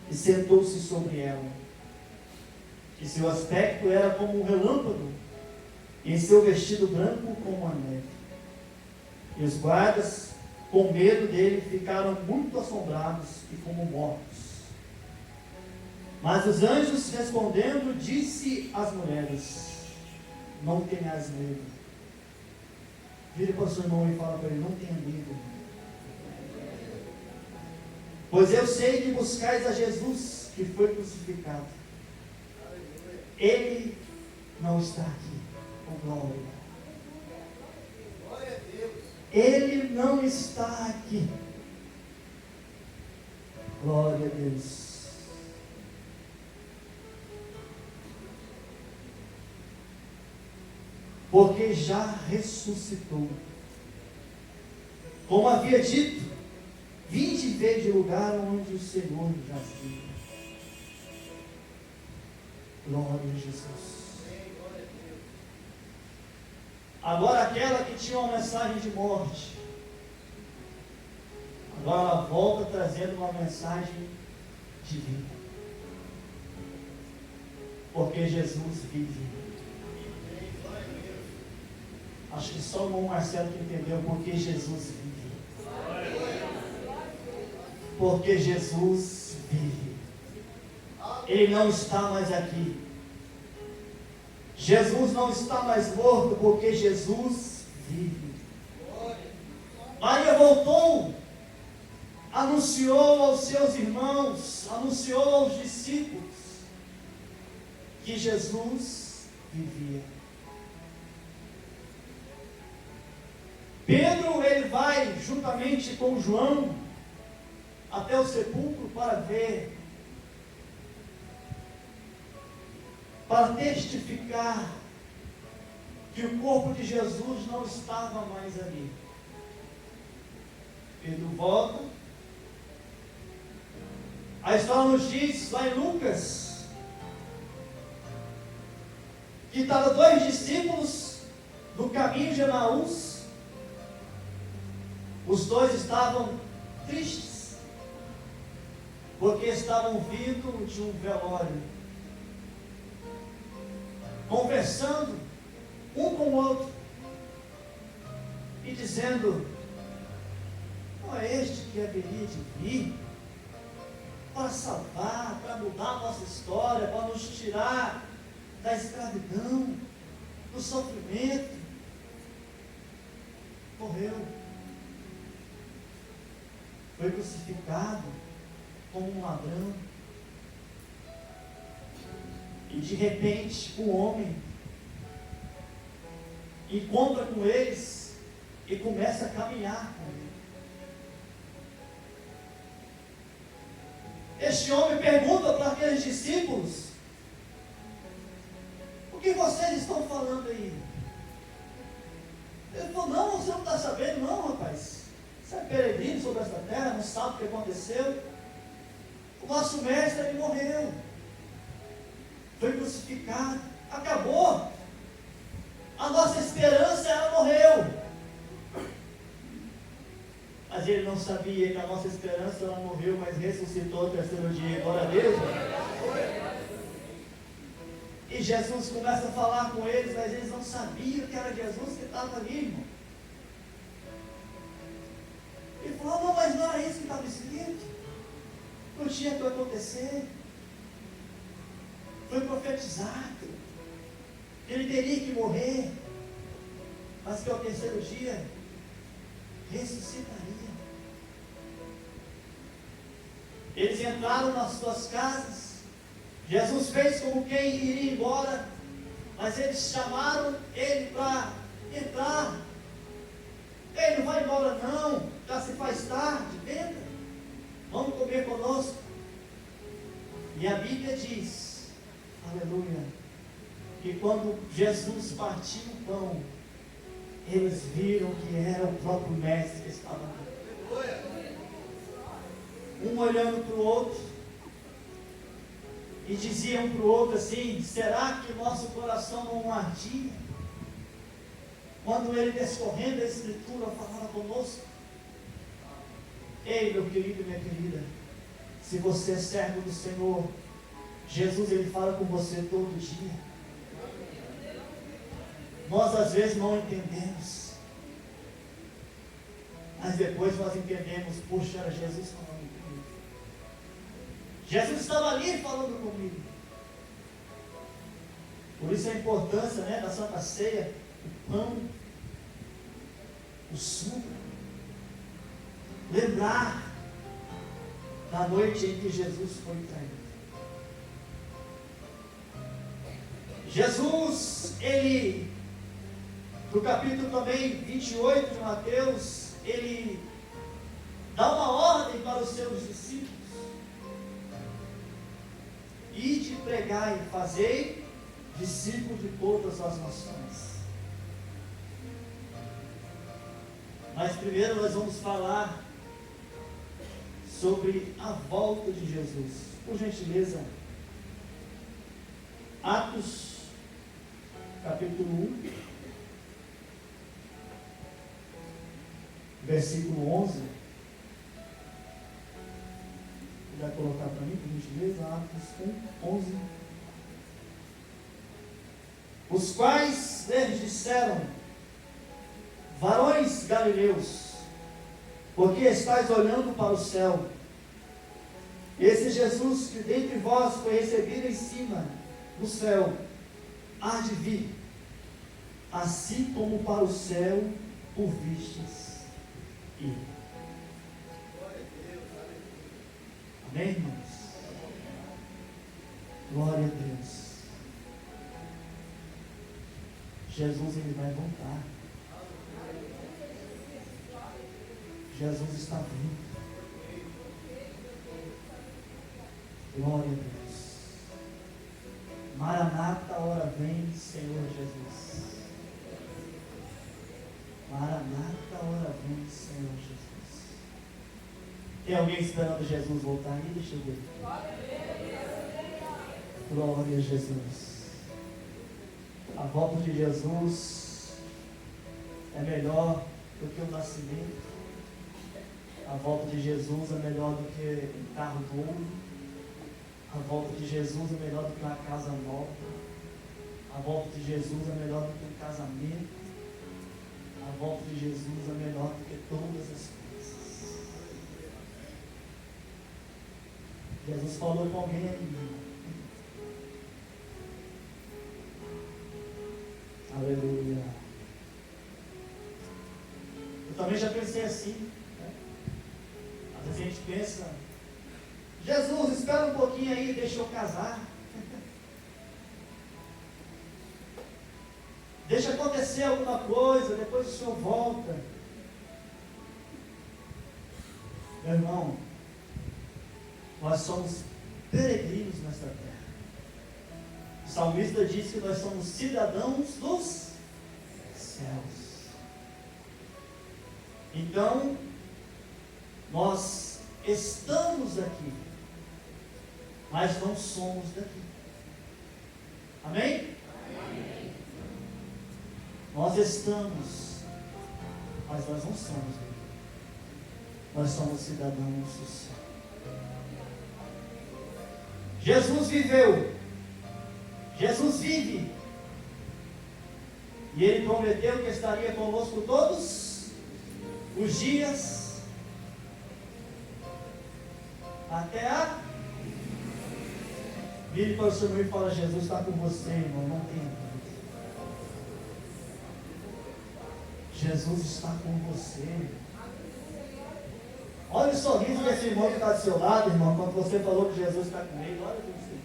[SPEAKER 5] e sentou-se sobre ela. E seu aspecto era como um relâmpago, e em seu vestido branco como a neve. E os guardas, com medo dele, ficaram muito assombrados e como mortos. Mas os anjos, respondendo, disse às mulheres: não tenhas medo. Vire para o seu irmão e fala para ele: não tenha medo. Pois eu sei que buscais a Jesus, que foi crucificado. Ele não está aqui. Oh, glória.
[SPEAKER 2] Glória a Deus.
[SPEAKER 5] Ele não está aqui. Glória a Deus. Porque já ressuscitou. Como havia dito, vinde ver de lugar onde o Senhor jazia. Glória a Jesus. Agora aquela que tinha uma mensagem de morte, agora ela volta trazendo uma mensagem de vida. Porque Jesus vive. Acho que só o irmão Marcelo que entendeu porque Jesus vive. Porque Jesus vive. Ele não está mais aqui. Jesus não está mais morto porque Jesus vive. Maria voltou, anunciou aos seus irmãos, anunciou aos discípulos que Jesus vivia. Pedro, ele vai juntamente com João até o sepulcro para ver, para testificar que o corpo de Jesus não estava mais ali. Pedro volta. A história nos diz, lá em Lucas, que estavam 2 discípulos no caminho de Emaús. Os 2 estavam tristes, porque estavam vindo de um velório, conversando um com o outro, e dizendo: não é este que haveria de vir para salvar, para mudar a nossa história, para nos tirar da escravidão, do sofrimento? Morreu. Foi crucificado como um ladrão. E de repente o homem encontra com eles e começa a caminhar com ele. Este homem pergunta para aqueles discípulos: o que vocês estão falando aí? Ele falou: não, você não está sabendo não, rapaz. Você é peregrino sobre esta terra, não sabe o que aconteceu. O nosso mestre, ele morreu, foi crucificado, acabou. A nossa esperança, ela morreu. Mas ele não sabia que a nossa esperança, ela morreu, mas ressuscitou no 3º dia. Glória a Deus. E Jesus começa a falar com eles, mas eles não sabiam que era Jesus que estava ali, irmão. Ele falou: não, mas não era isso que estava escrito. Não tinha que acontecer. Foi profetizado. Ele teria que morrer, mas que ao 3º dia ressuscitaria. Eles entraram nas suas casas. Jesus fez como quem iria embora, mas eles chamaram ele para entrar. Ei, não vai embora não, já se faz tarde, venha, vamos comer conosco. E a Bíblia diz, aleluia, que quando Jesus partiu o pão, eles viram que era o próprio mestre que estava ali. Um olhando para o outro, e dizia um para o outro assim: será que o nosso coração não ardia quando ele, descorrendo a Escritura, falava conosco? Ei, meu querido e minha querida, se você é servo do Senhor, Jesus, ele fala com você todo dia. Nós às vezes não entendemos, mas depois nós entendemos: poxa, era Jesus falando comigo. Jesus estava ali falando comigo. Por isso a importância, né, da Santa Ceia, o pão, o suco. Lembrar da noite em que Jesus foi traído. Jesus, ele, no capítulo também 28 de Mateus, ele dá uma ordem para os seus discípulos: ide pregar e fazei discípulos de todas as nações. Mas primeiro nós vamos falar sobre a volta de Jesus. Por gentileza, Atos, capítulo 1, versículo 11. Vai colocar para mim, por gentileza, Atos 1, 11. Os quais eles disseram: varões galileus, porque estáis olhando para o céu? Esse Jesus que dentre vós foi recebido em cima do céu, há de vir, assim como para o céu o vistes ir. Amém, irmãos? Glória a Deus. Jesus, ele vai voltar. Jesus está vindo. Glória a Deus. Maranata, hora vem, Senhor Jesus. Maranata, hora vem, Senhor Jesus. Tem alguém esperando Jesus voltar aí? Deixa eu ver. Glória a Jesus. A volta de Jesus é melhor do que o nascimento. A volta de Jesus é melhor do que um carro novo. A volta de Jesus é melhor do que uma casa nova. A volta de Jesus é melhor do que um casamento. A volta de Jesus é melhor do que todas as coisas. Jesus falou com alguém aí. Aleluia. Eu também já pensei assim, né? Às vezes a gente pensa, Jesus, espera um pouquinho aí, deixa eu casar. Deixa acontecer alguma coisa, depois o Senhor volta. Meu irmão, nós somos peregrinos nesta terra. O salmista diz que nós somos cidadãos dos céus. Então, nós estamos aqui, mas não somos daqui. Amém? Amém. Nós estamos, mas nós não somos daqui. Nós somos cidadãos do céu. Jesus viveu. Jesus vive. E Ele prometeu que estaria conosco todos os dias até a... Vire para o seu irmão e fala, Jesus está com você, irmão, não tenha dúvida. Jesus está com você. Olha o sorriso desse irmão que está do seu lado, irmão, quando você falou que Jesus está com ele. Olha você.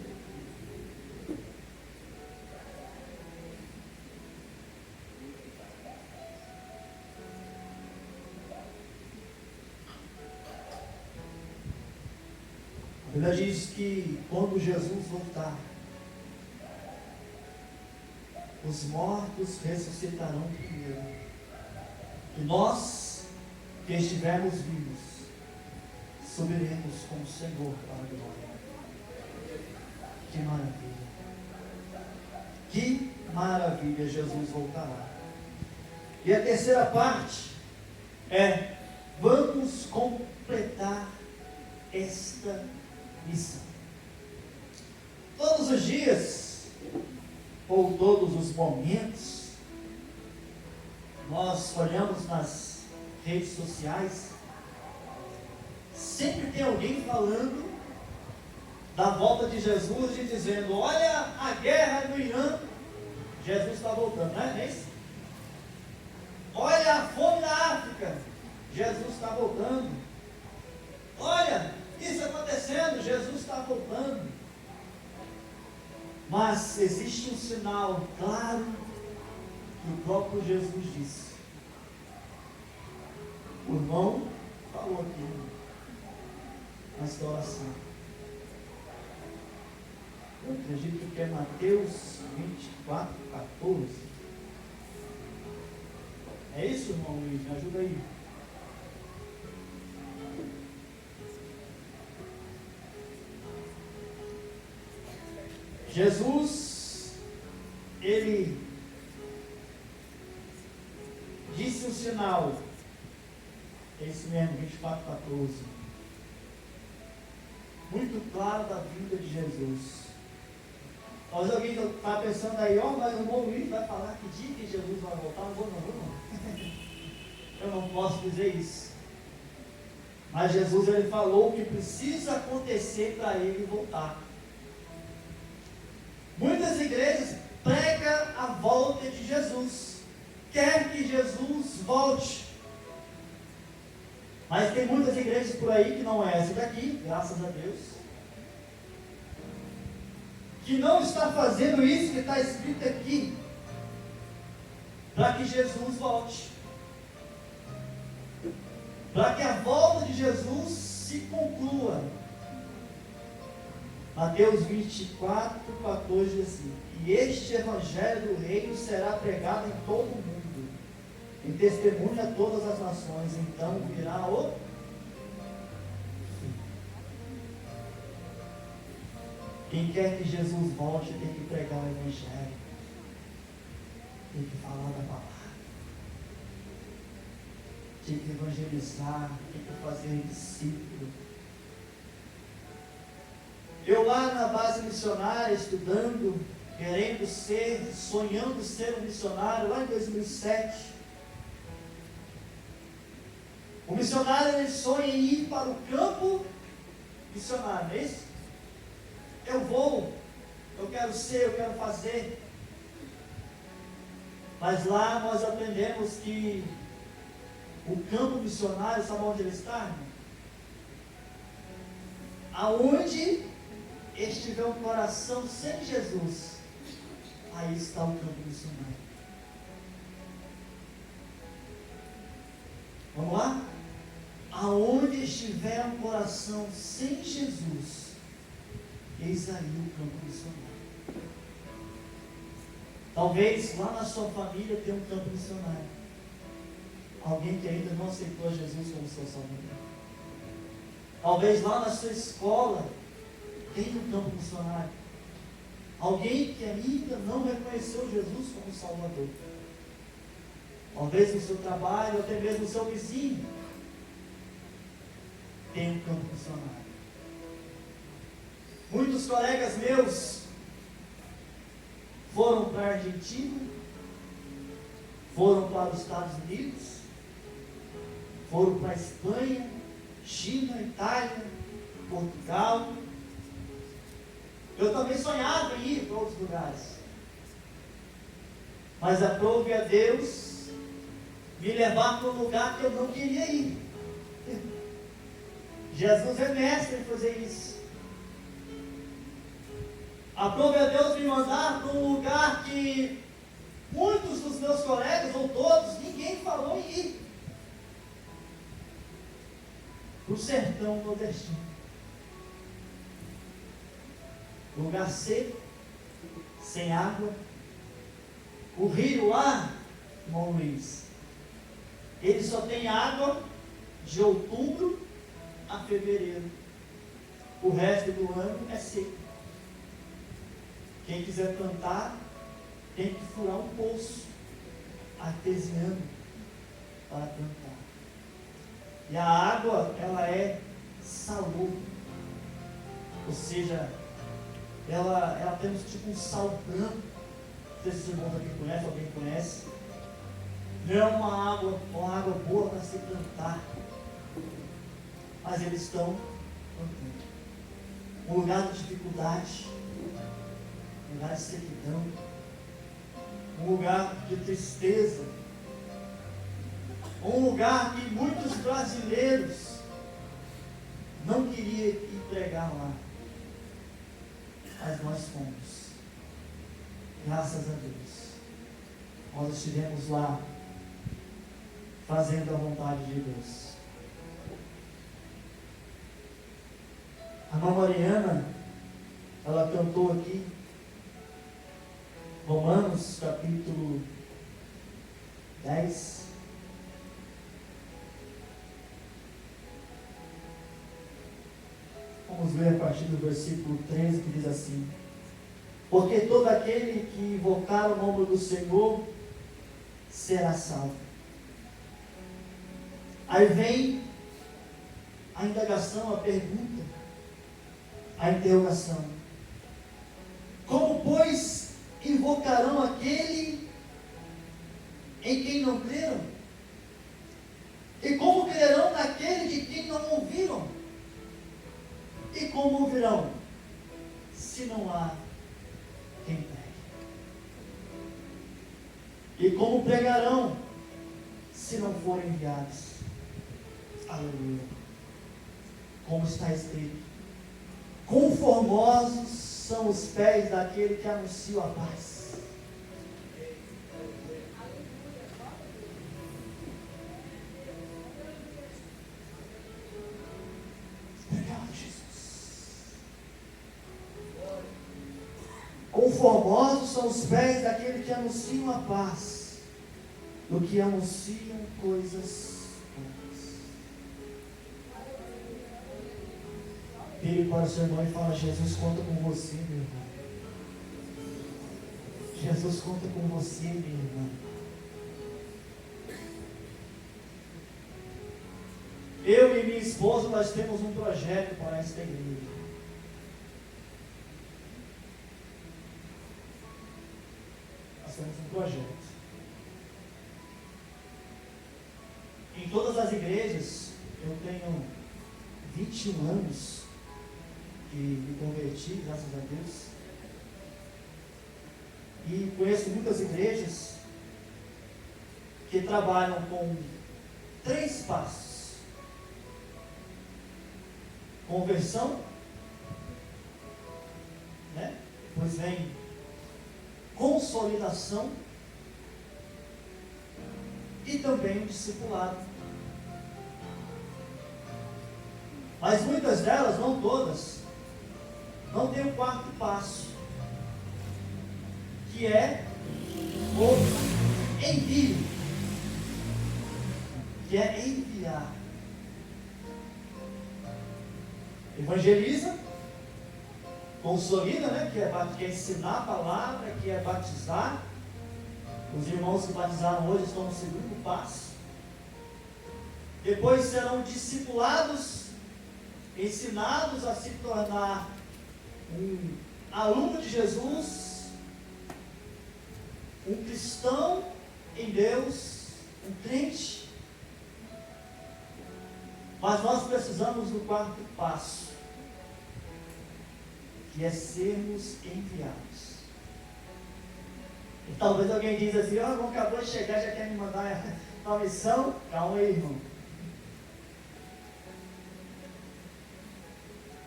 [SPEAKER 5] A Bíblia diz que quando Jesus voltar, os mortos ressuscitarão primeiro. E nós, que estivermos vivos, subiremos com o Senhor para a glória. Que maravilha! Que maravilha! Jesus voltará. E a terceira parte é: vamos completar esta missão. Todos os dias, ou todos os momentos, nós olhamos nas redes sociais, sempre tem alguém falando da volta de Jesus e dizendo, olha a guerra no Irã, Jesus está voltando, não é isso? Olha a fome na África, Jesus está voltando. Olha, isso acontecendo, Jesus está voltando. Mas existe um sinal claro que o próprio Jesus disse. O irmão falou aqui nesta oração. Eu acredito que é Mateus 24, 14. É isso, irmão Luiz? Me ajuda aí. Jesus, ele disse um sinal, é isso mesmo, 24, 14, muito claro da vinda de Jesus. Talvez alguém está pensando aí, mas o irmão Luiz vai falar que dia que Jesus vai voltar, não vou não. Eu não posso dizer isso. Mas Jesus, ele falou o que precisa acontecer para ele voltar. Muitas igrejas pregam a volta de Jesus. Quer que Jesus volte. Mas tem muitas igrejas por aí que não é essa daqui, graças a Deus, que não está fazendo isso que está escrito aqui, para que Jesus volte. Para que a volta de Jesus se conclua. Mateus 24, 14 diz assim: e este evangelho do reino será pregado em todo o mundo, em testemunho a todas as nações, então virá o fim. Quem quer que Jesus volte tem que pregar o evangelho, tem que falar da palavra, tem que evangelizar, tem que fazer discípulo. Eu lá na base missionária, estudando, querendo ser, sonhando ser um missionário, lá em 2007. O missionário, ele sonha em ir para o campo missionário, não é isso? Eu vou, eu quero ser, eu quero fazer. Mas lá nós aprendemos que o campo missionário, sabe onde ele está, irmão? Aonde estiver um coração sem Jesus, aí está o campo missionário. Vamos lá? Aonde estiver um coração sem Jesus, eis aí o campo missionário. Talvez lá na sua família tenha um campo missionário. Alguém que ainda não aceitou Jesus como seu salvador. Talvez lá na sua escola tenha um campo missionário. Alguém que ainda não reconheceu Jesus como Salvador. Talvez no seu trabalho, ou até mesmo no seu vizinho, tenha um campo missionário. Muitos colegas meus foram para a Argentina, foram para os Estados Unidos, foram para a Espanha, China, Itália, Portugal. Eu também sonhava em ir para outros lugares. Mas aprove a Deus me levar para um lugar que eu não queria ir. Jesus é mestre em fazer isso. Aprove a Deus me mandar para um lugar que muitos dos meus colegas, ou todos, ninguém falou em ir. Para o sertão nordestino. Lugar seco, sem água. O rio lá, irmão Luiz, ele só tem água de outubro a fevereiro. O resto do ano é seco. Quem quiser plantar, tem que furar um poço artesiano para plantar. E a água, ela é salobra. Ou seja, ela tem tipo um sal branco. Não sei se os irmãos aqui conhecem, alguém conhece. Não é uma água boa para se plantar. Mas eles estão plantando. Um lugar de dificuldade, um lugar de sequidão, um lugar de tristeza, um lugar que muitos brasileiros não queriam ir pregar lá. Mas nós fomos. Graças a Deus. Nós estivemos lá fazendo a vontade de Deus. A irmã Mariana, ela cantou aqui Romanos capítulo 10. Vamos ler a partir do versículo 13, que diz assim: porque todo aquele que invocar o nome do Senhor será salvo. Aí vem a indagação, a pergunta, a interrogação: como, pois, invocarão aquele em quem não creram? E como crerão naquele de quem não ouviram? E como ouvirão, se não há quem pregue? E como pregarão, se não forem enviados? Aleluia. Como está escrito: quão formosos são os pés daquele que anuncia a paz. Obrigado, Jesus. Quão formosos são os pés daquele que anunciam a paz, do que anunciam coisas boas. Vire para o seu irmão e fala: Jesus conta com você, meu irmão. Jesus conta com você, minha irmã. Eu e minha esposa, nós temos um projeto para esta igreja. Nós temos um projeto. Em todas as igrejas, eu tenho 21 anos que me converti, graças a Deus. E conheço muitas igrejas que trabalham com 3 passos: conversão, né? Depois vem consolidação e também o discipulado. Mas muitas delas, não todas, não tem o 4º passo, que é o envio, que é enviar. Evangeliza, consolida, né? Que é ensinar a palavra, que é batizar. Os irmãos que batizaram hoje estão no 2º passo. Depois serão discipulados, ensinados a se tornar um aluno de Jesus, um cristão em Deus, um crente. Mas nós precisamos do 4º passo, que é sermos enviados. E talvez alguém diz assim: ó, irmão, acabou de chegar, já quer me mandar uma missão? Calma aí, irmão.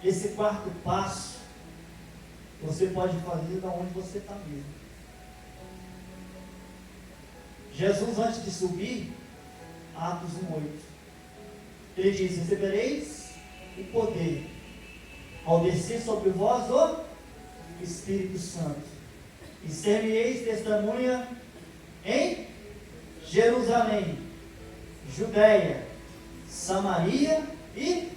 [SPEAKER 5] Esse 4º passo, você pode fazer de onde você está mesmo. Jesus, antes de subir, Atos 1:8, ele diz: recebereis o poder ao descer sobre vós o Espírito Santo, e ser-me-eis testemunha em Jerusalém, Judeia, Samaria e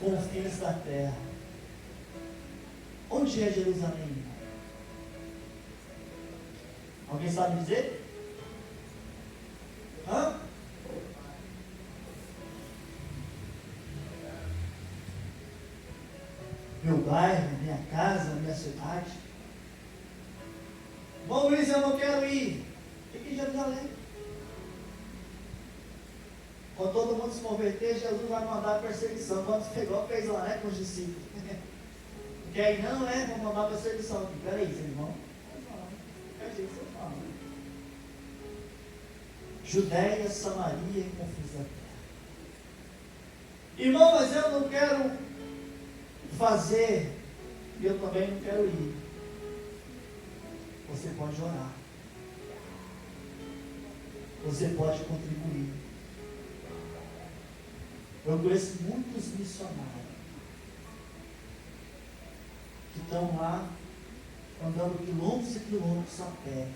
[SPEAKER 5] confins da terra. Onde é Jerusalém? Alguém sabe dizer? Hã? Meu bairro, minha casa, minha cidade. Bom, Luiz, eu não quero ir. Fique em Jerusalém. Quando todo mundo se converter, Jesus vai mandar perseguição. Quando pegou, fez lá, né, com os discípulos. Não quer ir não, né? Vamos mandar perseguição aqui. Peraí, seu irmão. Quer jeito, você fala. Judeia, Samaria e confins da terra. Irmão, mas eu não quero fazer, e eu também não quero ir. Você pode orar. Você pode contribuir. Eu conheço muitos missionários que estão lá andando quilômetros e quilômetros a pé.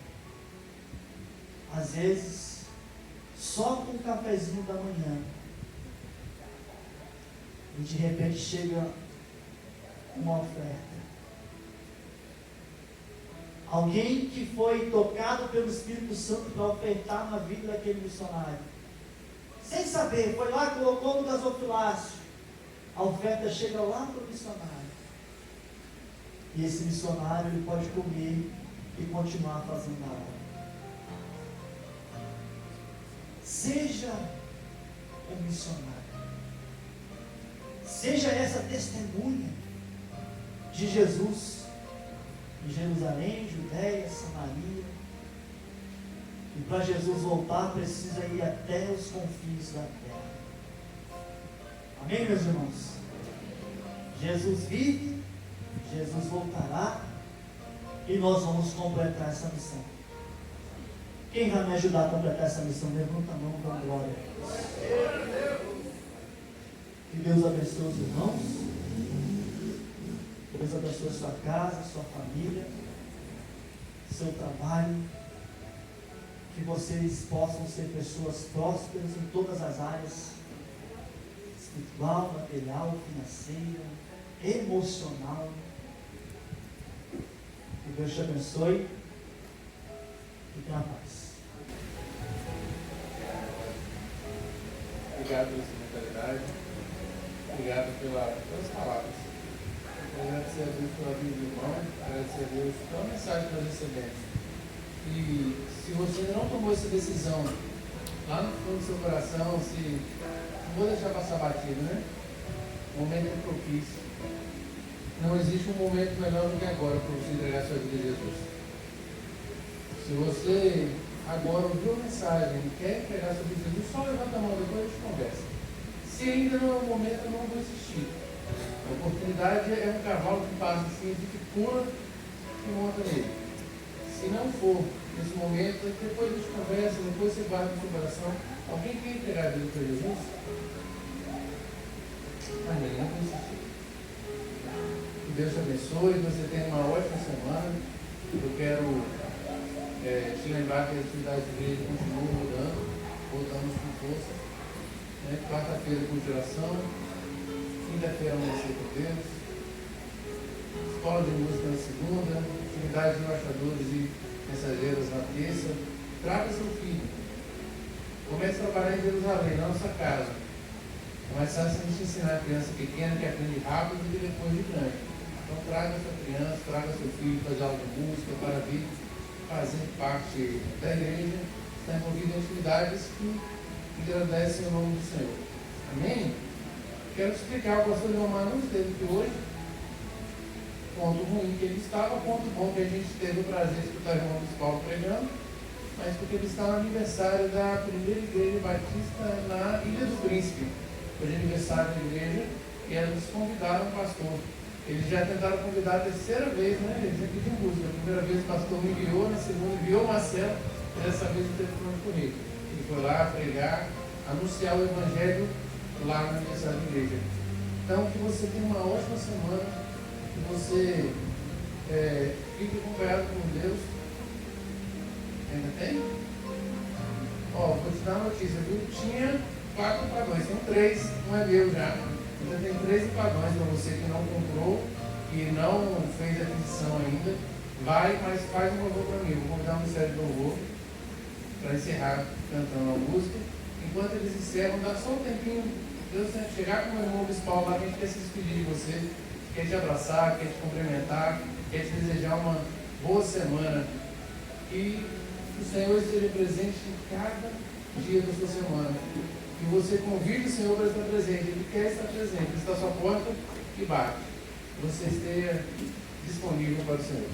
[SPEAKER 5] Às vezes, só com um cafezinho da manhã. E de repente chega uma oferta. Alguém que foi tocado pelo Espírito Santo para ofertar na vida daquele missionário. Sem saber, foi lá, colocou no gasofilácio. A oferta chega lá para o missionário. E esse missionário ele pode comer e continuar fazendo a obra. Seja um missionário. Seja essa testemunha de Jesus em Jerusalém, Judéia, Samaria. E para Jesus voltar, precisa ir até os confins da terra. Amém, meus irmãos? Jesus vive, Jesus voltará, e nós vamos completar essa missão. Quem vai me ajudar a completar essa missão? Levanta a mão, dá glória a Deus. Que Deus abençoe os irmãos. Deus abençoe sua casa, sua família, seu trabalho. Que vocês possam ser pessoas prósperas em todas as áreas: espiritual, material, financeira, emocional. Que Deus te abençoe e tenha paz.
[SPEAKER 6] Obrigado pela sua mentalidade. Obrigado pelas palavras. Agradecer a Deus pela vida do irmão. Agradecer a Deus pela mensagem que nós recebemos. E se você ainda não tomou essa decisão lá no fundo do seu coração, se não vou deixar passar batido, né? O momento é propício. Não existe um momento melhor do que agora para você entregar sua vida a Jesus. Se você agora ouviu a mensagem e quer entregar sua vida a Jesus, só levanta a mão, depois a gente conversa. Se ainda não é o momento, eu não vou insistir. A oportunidade é um cavalo que passa assim, a gente pula e monta nele. Se não for nesse momento, depois a gente conversa, depois você guarda no seu coração. Alguém quer entregar a vida para Jesus? Amém, não vou insistir. Que Deus te abençoe, que você tenha uma ótima semana. Eu quero te lembrar que a atividade de igreja continua mudando, voltamos com força. Quarta-feira com geração, quinta-feira amanhecer com Deus, escola de música na segunda, atividade de embaixadores e mensageiros na terça. Traga seu filho. Comece a trabalhar em Jerusalém, na nossa casa. É mais fácil a gente ensinar a criança pequena que aprende rápido e depois de grande. Então traga sua criança, traga seu filho para fazer aula de música, para vir fazer parte da igreja, estar envolvido em atividades que agradecem o nome do Senhor. Amém? Quero te explicar, o pastor Leomar não esteve aqui hoje. Ponto ruim que ele estava, ponto bom que a gente teve o prazer de escutar o irmão Luiz Paulo pregando, mas porque ele está no aniversário da primeira igreja batista na Ilha do Príncipe. Hoje é aniversário da igreja e eles convidaram o pastor. Eles já tentaram convidar a terceira vez, né? Eles já pediram música. A primeira vez o pastor me enviou, na segunda enviou o Marcelo, e dessa vez ele teve problema comigo. Ele foi lá pregar, anunciar o evangelho lá na aniversário da igreja. Então, que você tenha uma ótima semana, que você fique acompanhado com Deus. Ainda tem? Vou te dar uma notícia, viu? Tinha 4 pagões, tem 3, um é meu já. Ainda tem 13 pagões para você que não comprou e não fez aquisição ainda. Vai, mas faz um louvor para mim. Vou convidar o Ministério de Louvor para encerrar cantando a música. Enquanto eles encerram, dá só um tempinho. Deus vai chegar com o meu irmão Luiz Paulo lá, que a gente quer se despedir de você, quer te abraçar, quer te cumprimentar, quer te desejar uma boa semana. Que o Senhor esteja presente em cada dia da sua semana. Que você convide o Senhor para estar presente. Ele quer estar presente. Ele está à sua porta e bate. Você esteja disponível para o Senhor.